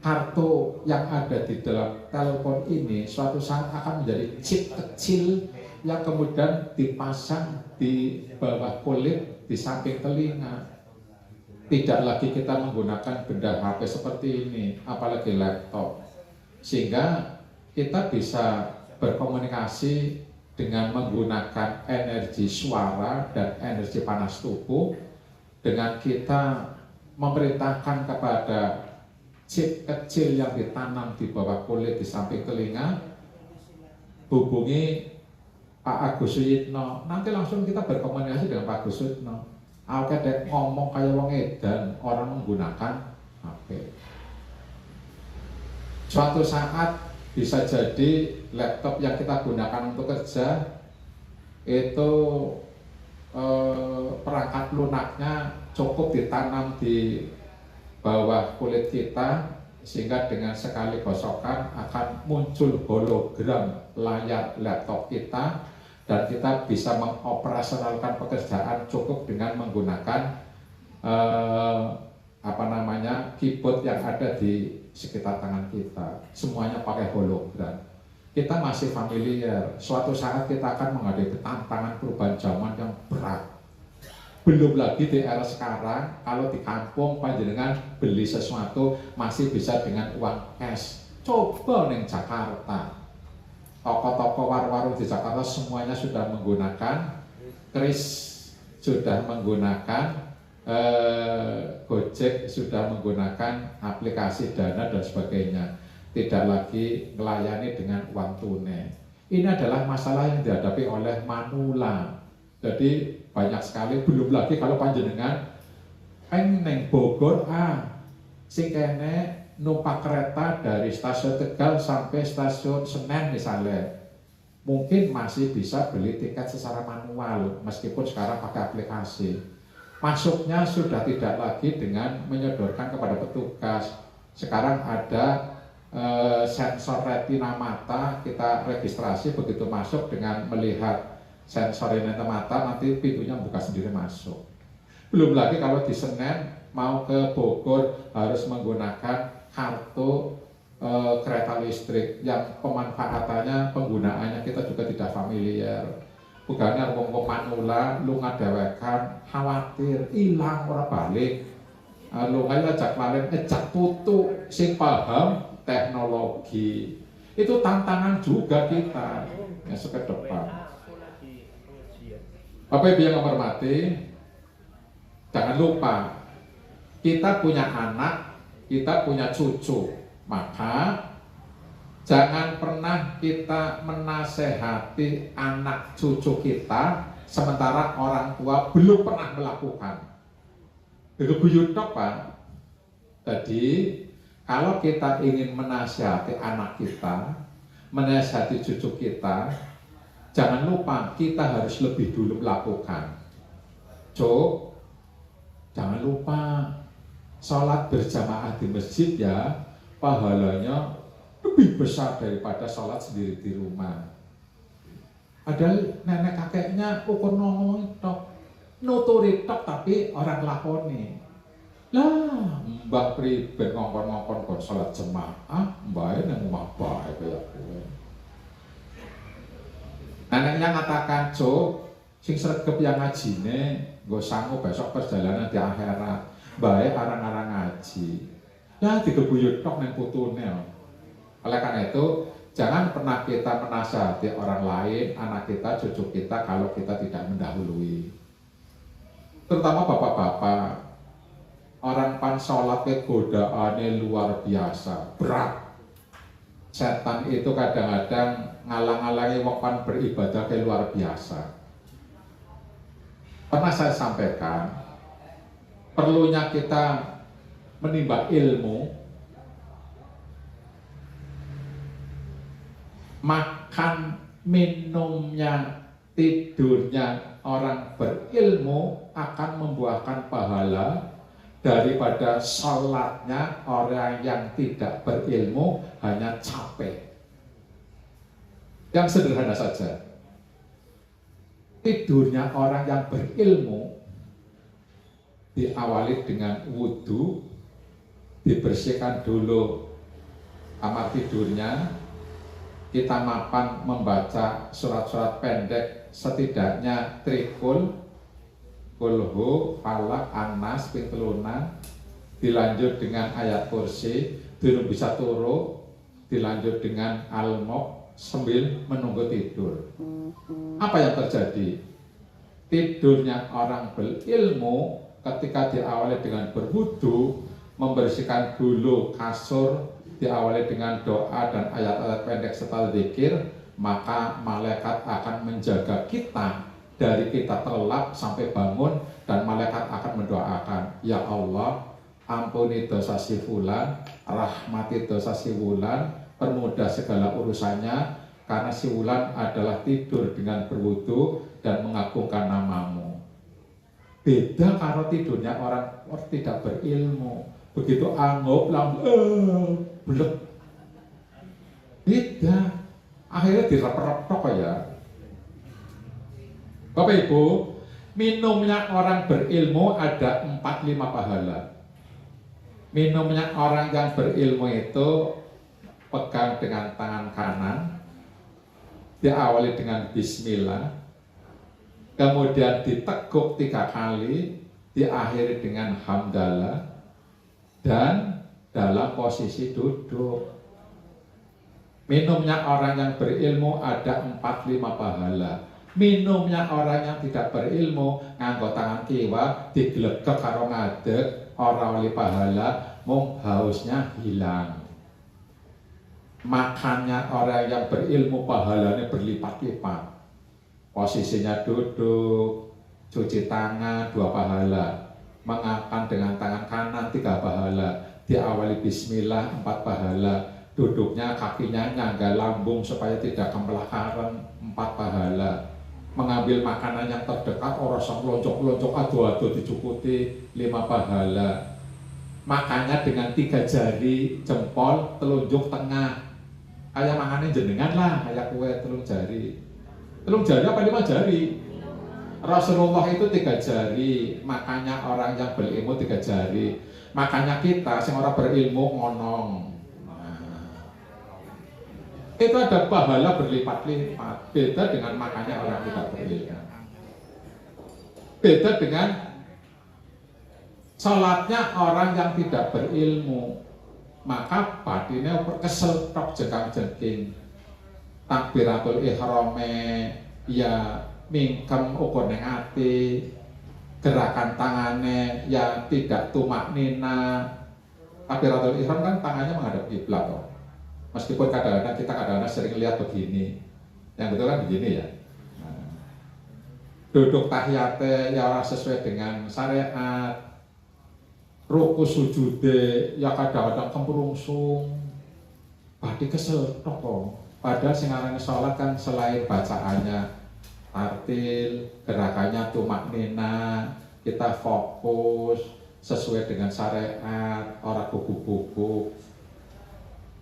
Kartu yang ada di dalam telepon ini suatu saat akan menjadi chip kecil yang kemudian dipasang di bawah kulit, di samping telinga. Tidak lagi kita menggunakan benda HP seperti ini, apalagi laptop. Sehingga kita bisa berkomunikasi dengan menggunakan energi suara dan energi panas tubuh, dengan kita memerintahkan kepada chip kecil yang ditanam di bawah kulit di samping telinga, hubungi Pak Agus Suyitno. Nanti langsung kita berkomunikasi dengan Pak Agus Suyitno. Aku kadang ngomong kayak wong edan, orang menggunakan HP. Suatu saat bisa jadi laptop yang kita gunakan untuk kerja itu perangkat lunaknya cukup ditanam di bawah kulit kita, sehingga dengan sekali gosokan akan muncul hologram layar laptop kita, dan kita bisa mengoperasionalkan pekerjaan cukup dengan menggunakan keyboard yang ada di sekitar tangan kita. Semuanya pakai hologram. Kita masih familiar. Suatu saat kita akan menghadapi tantangan perubahan zaman yang berat. Belum lagi di era sekarang, kalau di kampung panjenengan beli sesuatu masih bisa dengan uang cash. Coba ning Jakarta. Toko-toko warung-warung di Jakarta semuanya sudah menggunakan kris, sudah menggunakan Gojek, sudah menggunakan aplikasi Dana dan sebagainya. Tidak lagi melayani dengan uang tunai. Ini adalah masalah yang dihadapi oleh manula. Jadi banyak sekali, belum lagi kalau panjenengan neng Bogor, sing kene numpak kereta dari stasiun Tegal sampai stasiun Senen misalnya, mungkin masih bisa beli tiket secara manual meskipun sekarang pakai aplikasi. Masuknya sudah tidak lagi dengan menyodorkan kepada petugas, Sekarang ada sensor retina mata, kita registrasi begitu masuk dengan melihat sensor retina mata, nanti pintunya buka sendiri masuk. Belum lagi kalau di Senen mau ke Bogor harus menggunakan kartu kereta listrik yang pemanfaatannya, penggunaannya kita juga tidak familiar. Bukannya wong-wong manula, lu ngadewekan, khawatir, hilang orang balik. Lu ngajak lalen, ngejak tutu, sing paham teknologi. Itu tantangan juga kita yang ke depan. Bapak Ibu yang hormati, jangan lupa kita punya anak, kita punya cucu, maka jangan pernah kita menasehati anak cucu kita sementara orang tua belum pernah melakukan. Itu buyut Pak. Jadi kalau kita ingin menasihati anak kita, menasihati cucu kita, jangan lupa kita harus lebih dulu melakukan. Cuk, jangan lupa sholat berjamaah di masjid ya, pahalanya lebih besar daripada sholat sendiri di rumah. Padahal nenek kakeknya ukur ngomong tok, nuturi tok tapi orang lakoni. Lah, mbak pribadi ngongkon-ngongkon kon sholat jemaah, mbak yang rumah baik kayak gue. Neneknya ngatakan, Cuk, sing sregep yang ngajine, gue sanggup besok perjalanan di akhirat. Mbak arang-arang ngaji. Lah, digebuyut tok neng putune. Oleh karena itu, jangan pernah kita menasihati orang lain, anak kita, cucu kita, kalau kita tidak mendahului. Terutama bapak-bapak. Orang pan sholat ke godaannya luar biasa, berat. Setan itu kadang-kadang ngalang-alangi wong pan beribadah ke luar biasa. Pernah saya sampaikan, perlunya kita menimba ilmu, makan, minumnya, tidurnya orang berilmu akan membuahkan pahala daripada sholatnya orang yang tidak berilmu hanya capek. Yang sederhana saja, tidurnya orang yang berilmu diawali dengan wudhu, dibersihkan dulu kamar tidurnya, kita mapan membaca surat-surat pendek setidaknya trikul, kulhu, falak, anas, pintelunan, dilanjut dengan ayat kursi, dulu bisa turu, dilanjut dengan al-mok, sambil menunggu tidur. Apa yang terjadi? Tidurnya orang berilmu ketika diawali dengan berwudu, membersihkan dulu kasur, diawali dengan doa dan ayat-ayat pendek serta zikir, maka malaikat akan menjaga kita dari kita terlelap sampai bangun, dan malaikat akan mendoakan, ya Allah, ampuni dosa si fulan, rahmati dosa si fulan, permudah segala urusannya, karena si fulan adalah tidur dengan berwudu dan mengagungkan namamu. Beda kalau tidurnya orang tidak berilmu, begitu anggap langsung blek. Beda, akhirnya direp-repok ya. Bapak Ibu, minumnya orang berilmu ada 4-5 pahala. Minumnya orang yang berilmu itu pegang dengan tangan kanan, diawali dengan bismillah, kemudian diteguk 3 kali, diakhiri dengan hamdalah, dan dalam posisi duduk. Minumnya orang yang berilmu ada 4-5 pahala. Minumnya orang yang tidak berilmu nganggo tangan kiwa diglegek karo ngadeg ora oleh pahala, mung hausnya hilang. Makannya orang yang berilmu pahalanya berlipat-lipat. Posisinya duduk, cuci tangan 2 pahala, mengakan dengan tangan kanan 3 pahala, diawali bismillah 4 pahala, duduknya kakinya nyangga lambung supaya tidak kembelakaran 4 pahala. Mengambil makanan yang terdekat, orang sang loncok-loncok adu-adu dicukuti 5 pahala. Makanya dengan 3 jari jempol, telunjuk tengah. Kayak mangane jenengan lah, kayak kue telung jari. Telung jari apa 5 jari? Rasulullah itu 3 jari, makanya orang yang berilmu 3 jari. Makanya kita yang orang berilmu ngonong. Itu ada pahala berlipat-lipat. Beda dengan makanya orang tidak berilmu. Beda dengan sholatnya orang yang tidak berilmu, maka batinnya kesel tok jengkang-jengking. Takbiratul ihrame ya mingkem ukur ning ati, gerakan tangannya ya tidak tumak nina. Takbiratul ihram kan tangannya menghadap kiblat toh. Meskipun kadang-kadang kita sering lihat begini, yang betul kan begini ya. Duduk tahiyate ya orang sesuai dengan syariat. Ruku sujude ya kadang-kadang kemprungsung, badi kesel toko. Padahal sing aran sholat kan selain bacaannya tartil, gerakannya tumak nina, kita fokus sesuai dengan syariat, orang buku-buku.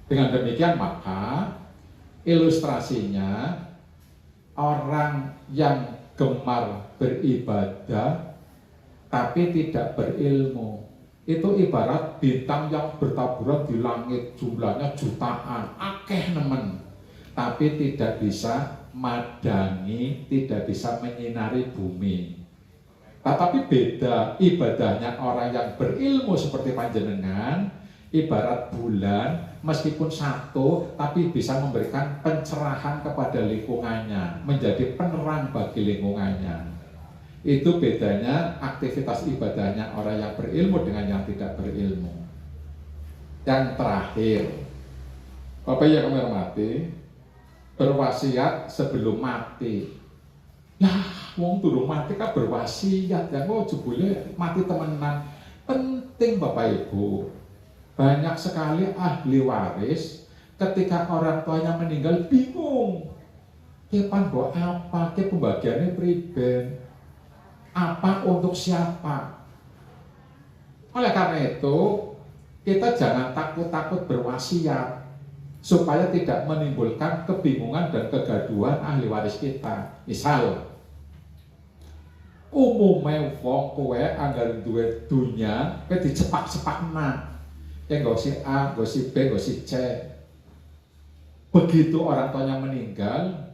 Dengan demikian maka ilustrasinya orang yang gemar beribadah tapi tidak berilmu itu ibarat bintang yang bertaburan di langit, jumlahnya jutaan, akeh nemen, tapi tidak bisa madangi, tidak bisa menyinari bumi. Tetapi beda ibadahnya orang yang berilmu seperti panjenengan, ibarat bulan, meskipun satu, tapi bisa memberikan pencerahan kepada lingkungannya, menjadi penerang bagi lingkungannya. Itu bedanya aktivitas ibadahnya orang yang berilmu dengan yang tidak berilmu. Yang terakhir, Bapak yang kami hormati, berwasiat sebelum mati. Nah, wong durung mati kan berwasiat, ya kok jebule mati temenan. Penting Bapak Ibu. Banyak sekali ahli waris ketika orang tuanya meninggal bingung. Kepan buat apa? Ke pembagiannya priben. Apa untuk siapa? Oleh karena itu, kita jangan takut-takut berwasiat supaya tidak menimbulkan kebingungan dan kegaduhan ahli waris kita. Misal, umumnya wong kowe anggar duwe dunya, kowe dicepak-cepakna. Ya gosip A, gosip B, gosip C. Begitu orang tuanya meninggal,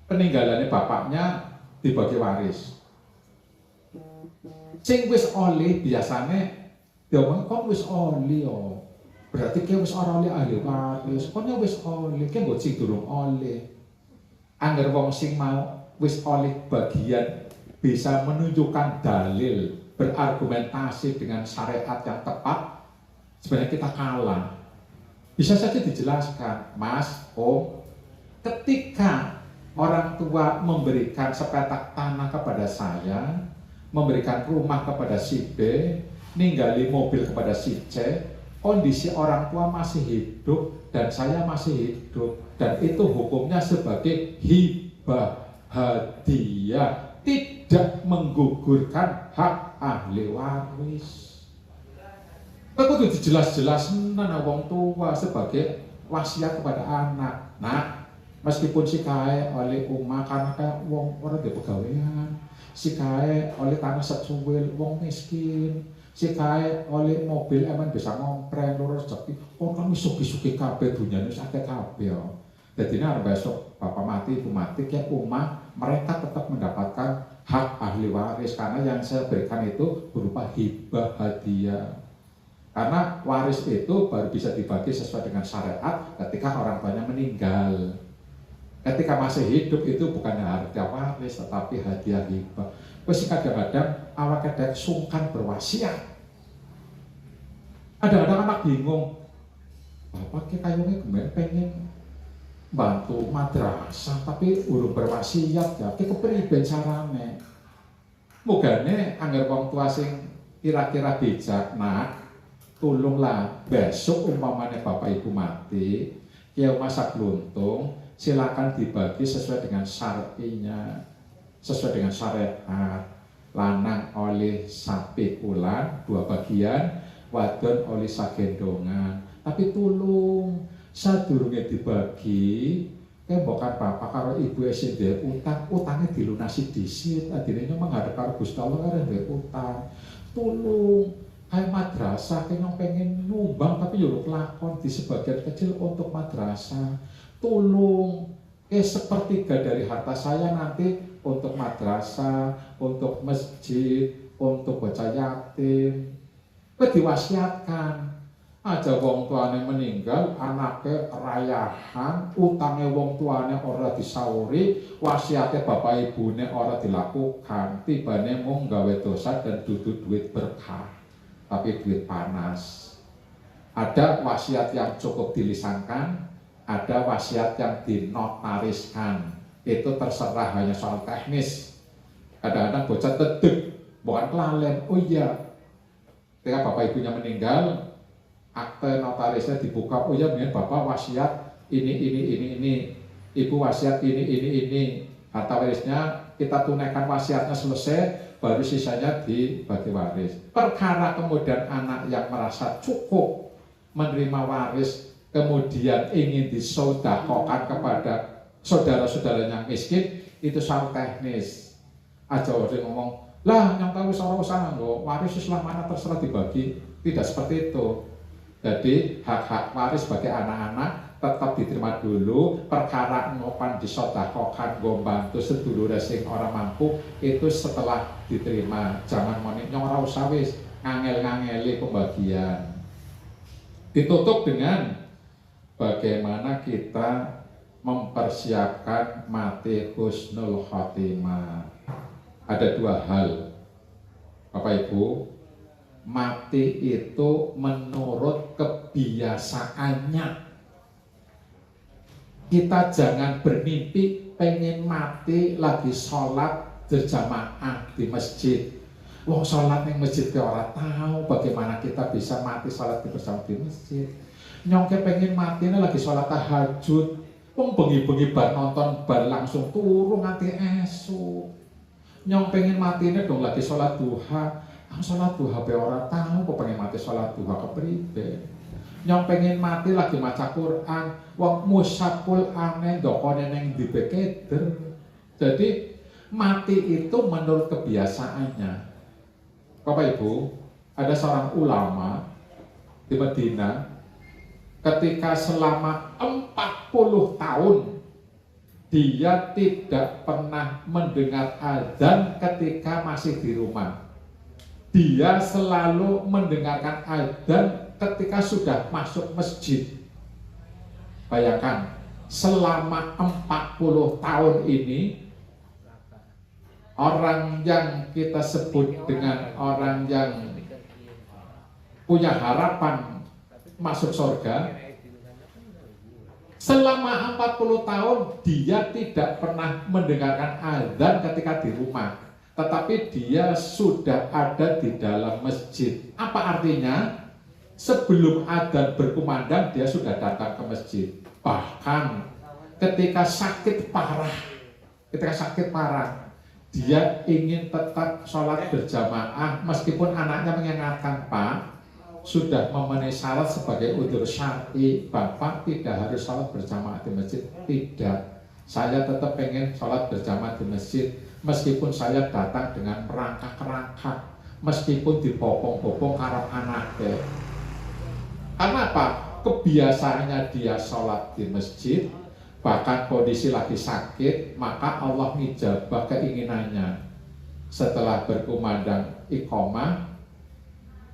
peninggalannya bapaknya dibagi waris. Sing wis oli biasane diomong kok wis oli yo. Berarti ki wis ora oli ahli waris. Kon wis oli, ki mbok sing durung oli. Angger wong sing mau wis oli bagian bisa menunjukkan dalil, berargumentasi dengan syariat yang tepat, sebenarnya kita kalah. Bisa saja dijelaskan, Mas, Om, ketika orang tua memberikan sepetak tanah kepada saya, memberikan rumah kepada si B, ninggali mobil kepada si C, kondisi orang tua masih hidup dan saya masih hidup, dan itu hukumnya sebagai hibah hadiah, tidak menggugurkan hak ahli waris. Aku tuh dijelas-jelas nana wong tua sebagai wasiat kepada anak. Nah, meskipun si kae oleh umah karena kayak wong orang dia pegawaian, si kae oleh tanah secuil wong miskin, si kae oleh mobil emang bisa ngompreng lurus tapi orang suki-suki kabeh dunia ini sakit kabeh. Jadi ini besok bapak mati, ibu mati, kayak umah mereka tetap mendapatkan hak ahli waris karena yang saya berikan itu berupa hibah hadiah. Karena waris itu baru bisa dibagi sesuai dengan syariat ketika orang tuanya meninggal. Ketika masih hidup itu bukan harga waris tetapi hadiah hibah. Terus kadang-kadang awak kedek sungkan berwasiat. Kadang-kadang anak bingung, bapak kayaknya kemarin pengen bantu madrasah tapi urung berwasiat ya, kepriben carane. Mugane anggar wong tua sing kira-kira bijak, nak, tolonglah besok umpamanya bapak ibu mati, kiau masak luntung, silakan dibagi sesuai dengan syar'inya, sesuai dengan syariat. Lanang oleh sapi ulan 2 bagian, wadon oleh sagendongan. Tapi tulung sadurunge dibagi, bukan bapak karo ibu SND utangnya dilunasi disit, adine menghadap karo Gusti Allah karo ndek utang. Tulung kayak madrasah yang pengen nyumbang tapi yo lakon di sebagian kecil untuk madrasah. Tulung sepertiga dari harta saya nanti untuk madrasah, untuk masjid, untuk bocah yatim. Diwasiatkan aja wong tuane meninggal, anaknya rayahan, utangnya wong tuane ora disauri, wasiatnya bapak ibune ora dilakukan, tibane mung gawe dosa dan duduk duit berkah, tapi duit panas. Ada wasiat yang cukup dilisankan, ada wasiat yang dinotariskan. Itu terserah, hanya soal teknis. Kadang-kadang bocah tedek, bukan kelalen. Oh iya, ketika bapak ibunya meninggal, akte notarisnya dibuka. Oh iya, benar bapak wasiat ini. Ibu wasiat ini. Harta warisnya kita tunaikan wasiatnya selesai, baru sisanya dibagi waris. Perkara kemudian anak yang merasa cukup menerima waris, kemudian ingin disodakokan kepada saudara-saudara yang miskin, itu soal teknis. Aja orang ngomong, lah yang tahu soal usaha loh, waris Islam mana terserah dibagi. Tidak seperti itu. Jadi hak-hak waris bagi anak-anak tetap diterima dulu. Perkara ngopan disodakokan, gombantu sedulur sing orang mampu, itu setelah diterima. Jangan monik nyong usah wis ngangel-ngangeli pembagian. Ditutup dengan bagaimana kita mempersiapkan mati husnul khotimah. Ada dua hal, Bapak Ibu. Mati itu menurut kebiasaannya. Kita jangan bermimpi pengen mati lagi sholat berjamaah di masjid. Wong sholat di masjid ke orang tahu bagaimana kita bisa mati sholat bersama di masjid. Nyongke pengen mati lagi sholat tahajud. Wong bengi-bengi bar nonton bar langsung turu nganti esuk. Nyong pengen mati dong lagi sholat duha. Sholat duha be orang tahu kok pengen mati sholat duha kepribe. Nyong pengen mati lagi maca Quran. Wong musaful aneh dokone neng dibekeder. Jadi mati itu menurut kebiasaannya. Bapak Ibu, ada seorang ulama di Madinah. Ketika selama 40 tahun dia tidak pernah mendengar azan ketika masih di rumah. Dia selalu mendengarkan azan ketika sudah masuk masjid. Bayangkan, selama 40 tahun ini orang yang kita sebut dengan orang yang punya harapan masuk surga, selama 40 tahun dia tidak pernah mendengarkan azan ketika di rumah, tetapi dia sudah ada di dalam masjid. Apa artinya? Sebelum azan berkumandang dia sudah datang ke masjid. Bahkan ketika sakit parah, dia ingin tetap sholat berjamaah meskipun anaknya mengingatkan, Pak, sudah memenuhi syarat sebagai udzur syar'i, Bapak tidak harus sholat berjamaah di masjid. Tidak, saya tetap pengen sholat berjamaah di masjid meskipun saya datang dengan merangkak-rangkak, meskipun dibopong-bopong karo anaknya. Karena apa? Kebiasaannya dia sholat di masjid, bahkan kondisi lagi sakit, maka Allah ngijabah keinginannya. Setelah berkumandang iqamah,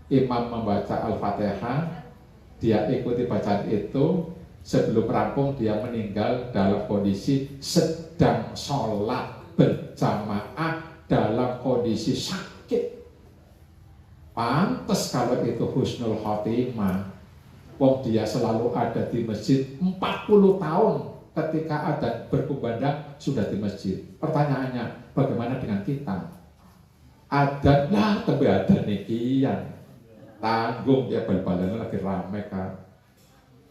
imam membaca Al-Fatihah, dia ikuti bacaan itu. Sebelum rampung dia meninggal dalam kondisi sedang sholat berjamaah dalam kondisi sakit. Pantes kalau itu husnul khotimah. Wong dia selalu ada di masjid 40 tahun, ketika adzan berkumandang sudah di masjid. Pertanyaannya, bagaimana dengan kita? Adzan lah, tapi adzan nikian tanggung ya, bal-balan lagi rame kan.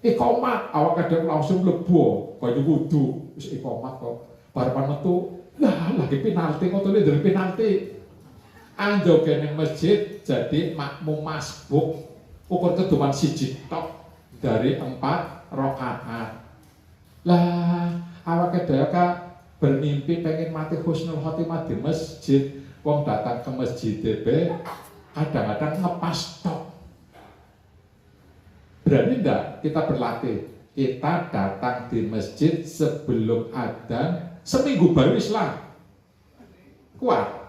Iqamat awak kadang langsung lebu kaya wudu wis iqamat kok barepan metu lah lagi penalti kok tole dari penalti anjo kene masjid jadi makmum masbuk ukur keduman siji tok dari 4 rakaat. Lah, awake dhewe bermimpi pengen mati husnul khotimah di masjid, wong datang ke masjid DB kadang-kadang ngepas tok. Berani enggak kita berlatih? Kita datang di masjid sebelum adzan seminggu bawis lah. Kuat.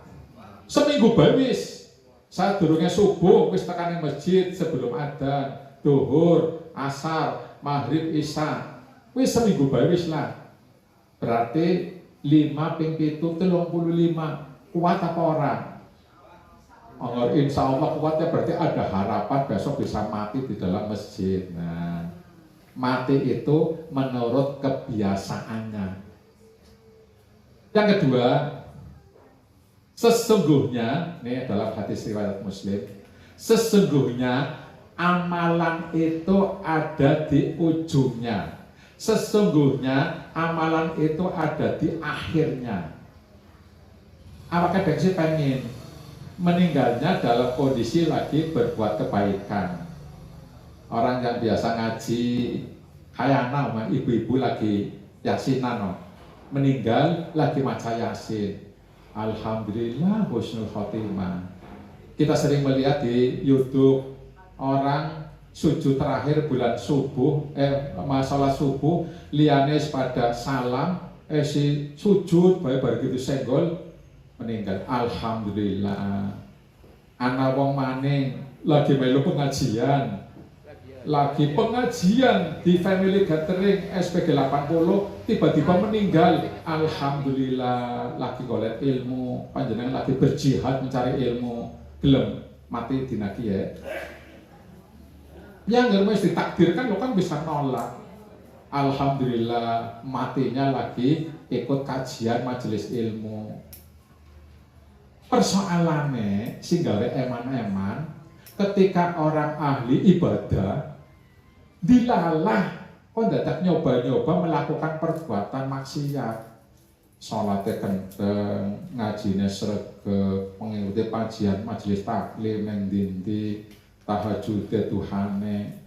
Seminggu bawis. Saya durungnya subuh wis tekan ning masjid sebelum adzan, duhur, asar, maghrib, isya. Wis seminggu bawis lah. Berarti 5 ping 7 35. Kuat apa orang? Insya Allah kuatnya berarti ada harapan besok bisa mati di dalam masjid. Nah, mati itu menurut kebiasaannya. Yang kedua, sesungguhnya, ini dalam hadis riwayat Muslim, sesungguhnya amalan itu ada di ujungnya. Sesungguhnya amalan itu ada di akhirnya. Apakah Dengsi pengen meninggalnya dalam kondisi lagi berbuat kebaikan? Orang yang biasa ngaji, kayana ibu-ibu lagi yasinan, meninggal lagi maca yasin. Alhamdulillah husnul khotimah. Kita sering melihat di YouTube orang sujud terakhir bulan subuh, masalah subuh, liane pada salam, si sujud, baik-baik gitu senggol, meninggal. Alhamdulillah. Anak wong maning lagi melu pengajian, lagi pengajian di family gathering SPG 80, tiba-tiba meninggal. Alhamdulillah, lagi golek ilmu, panjenengan lagi berjihad mencari ilmu, gelem mati dinaki ya. Yang nggak mesti ditakdirkan lo kan bisa nolak. Alhamdulillah matinya lagi ikut kajian majelis ilmu. Persoalannya singgawe eman-eman ketika orang ahli ibadah dilalah kok dadak nyoba-nyoba melakukan perbuatan maksiat. Sholatnya kendeng, ngajinya sregep, mengikuti kajian majelis taklim yang dindi, tahajud Tuhane.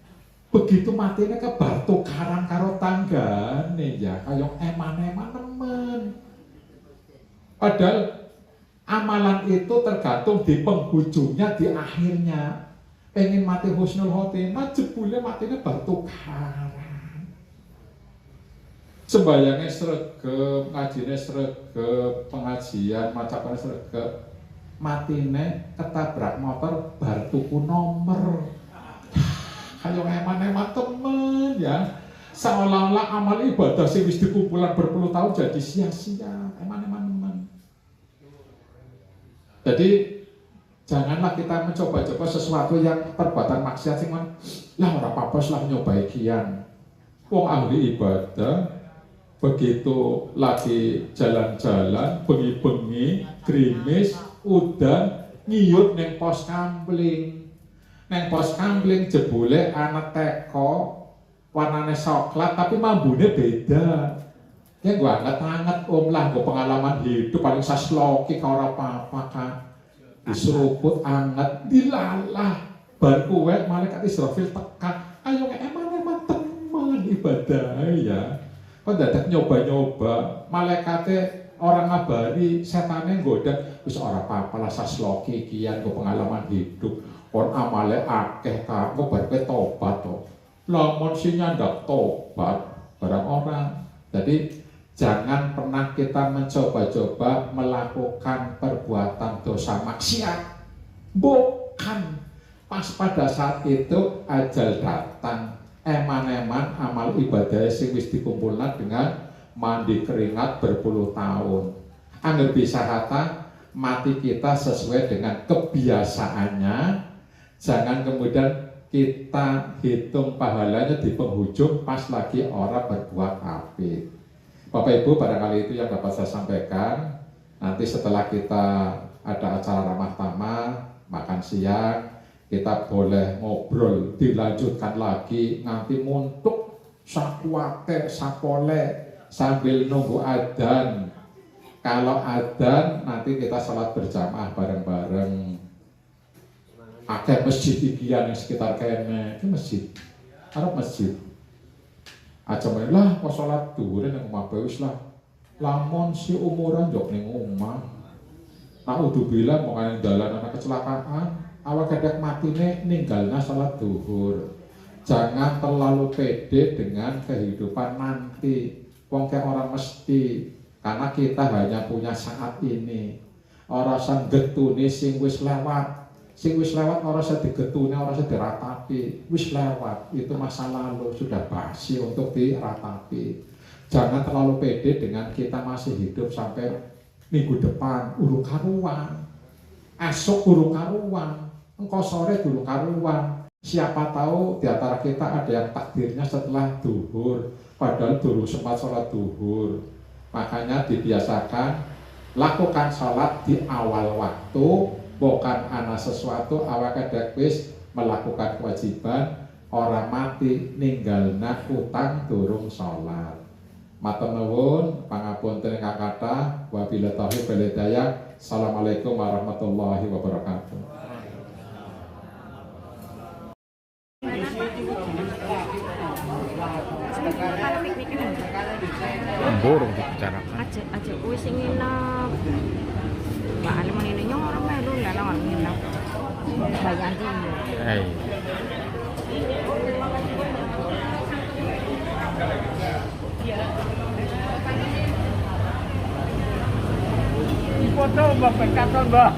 Begitu matinya kebar tukaran karo tanggane ya, kayak eman-eman temen. Padahal amalan itu tergantung di penghujungnya, di akhirnya. Pengen mati husnul khotimah, jebule matinya bertukaran. Sembayangnya sregep, ngajinya sregep, pengajian, macapannya sregep. Matine ketabrak motor bar tuku nomor. Kayak eman-eman temen ya. Seolah-olah amal ibadah sing wis dikumpulan berpuluh tahun jadi sia-sia. Eman-eman temen. Jadi janganlah kita mencoba-coba sesuatu yang perbuatan maksiat sing lah ora apa-apa lah nyoba kian. Wong ahli ibadah begitu lagi jalan-jalan bengi-bengi grimis udan ngiyut neng pos kampling. Neng pos kampling jebule anak teko warnane coklat tapi mambune beda. Ya gua anget-anget lah gua pengalaman hidup paling sasloki kau ora apa-apa kan. Diseruput anget dilalah bar kuwe malaikat Israfil tekan. Ayo emang teman ibadah ya. Kok dadak nyoba-nyoba malaikate orang ngabari setane nggoda wis ora apa-apa lah sasloki kian go pengalaman hidup kon amale akeh kamu bar kowe tobat to lamun sing nyandak tobat barang orang. Jadi jangan pernah kita mencoba-coba melakukan perbuatan dosa maksiat bukan pas pada saat itu ajal datang eman-eman amal ibadah sing wis dikumpulna dengan mandi keringat berpuluh tahun. Angger bisa kata mati kita sesuai dengan kebiasaannya. Jangan kemudian kita hitung pahalanya di penghujung pas lagi orang berbuat apik. Bapak Ibu, barangkali itu yang dapat saya sampaikan. Nanti setelah kita ada acara ramah tamah, makan siang, kita boleh ngobrol, dilanjutkan lagi, nanti muntuk sakuate, sapole, sambil nunggu adzan. Kalau adzan, nanti kita sholat berjamaah bareng-bareng. akeh masjid ikian yang sekitar kene, itu masjid, Arab masjid. Aja lah, kok sholat duhur yang omah wis lah. Lamun si umuran jok ning omah. Naudzubillah mau kan dalan anak kecelakaan, awak kadek matine ninggalna sholat duhur. Jangan terlalu pede dengan kehidupan nanti. Wong kayak orang mesti, karena kita hanya punya saat ini. Ora sang getune sing wis lewat. Sing wis lewat ora usah digetune, ora usah diratapi. Wis lewat, itu masa lalu, sudah basi untuk diratapi. Jangan terlalu pede dengan kita masih hidup sampai minggu depan, urung karuan. Esok urung karuan, engkau sore urung karuan. Siapa tahu di antara kita ada yang takdirnya setelah duhur, padahal dulu sempat sholat duhur. Makanya dibiasakan lakukan sholat di awal waktu, bukan ana sesuatu awak kadek wis melakukan kewajiban, orang mati ninggalna utang durung sholat. Matur nuwun, pangapunten ingkang kathah, wabillahi taufiq wal hidayah. Assalamualaikum warahmatullahi wabarakatuh. Burung dibicarakan. Aja kuwi sing nginep. Pak Ali menene orang melu lah lawan nginep. Bayanti. Foto Mbak Pekaton, Mbak.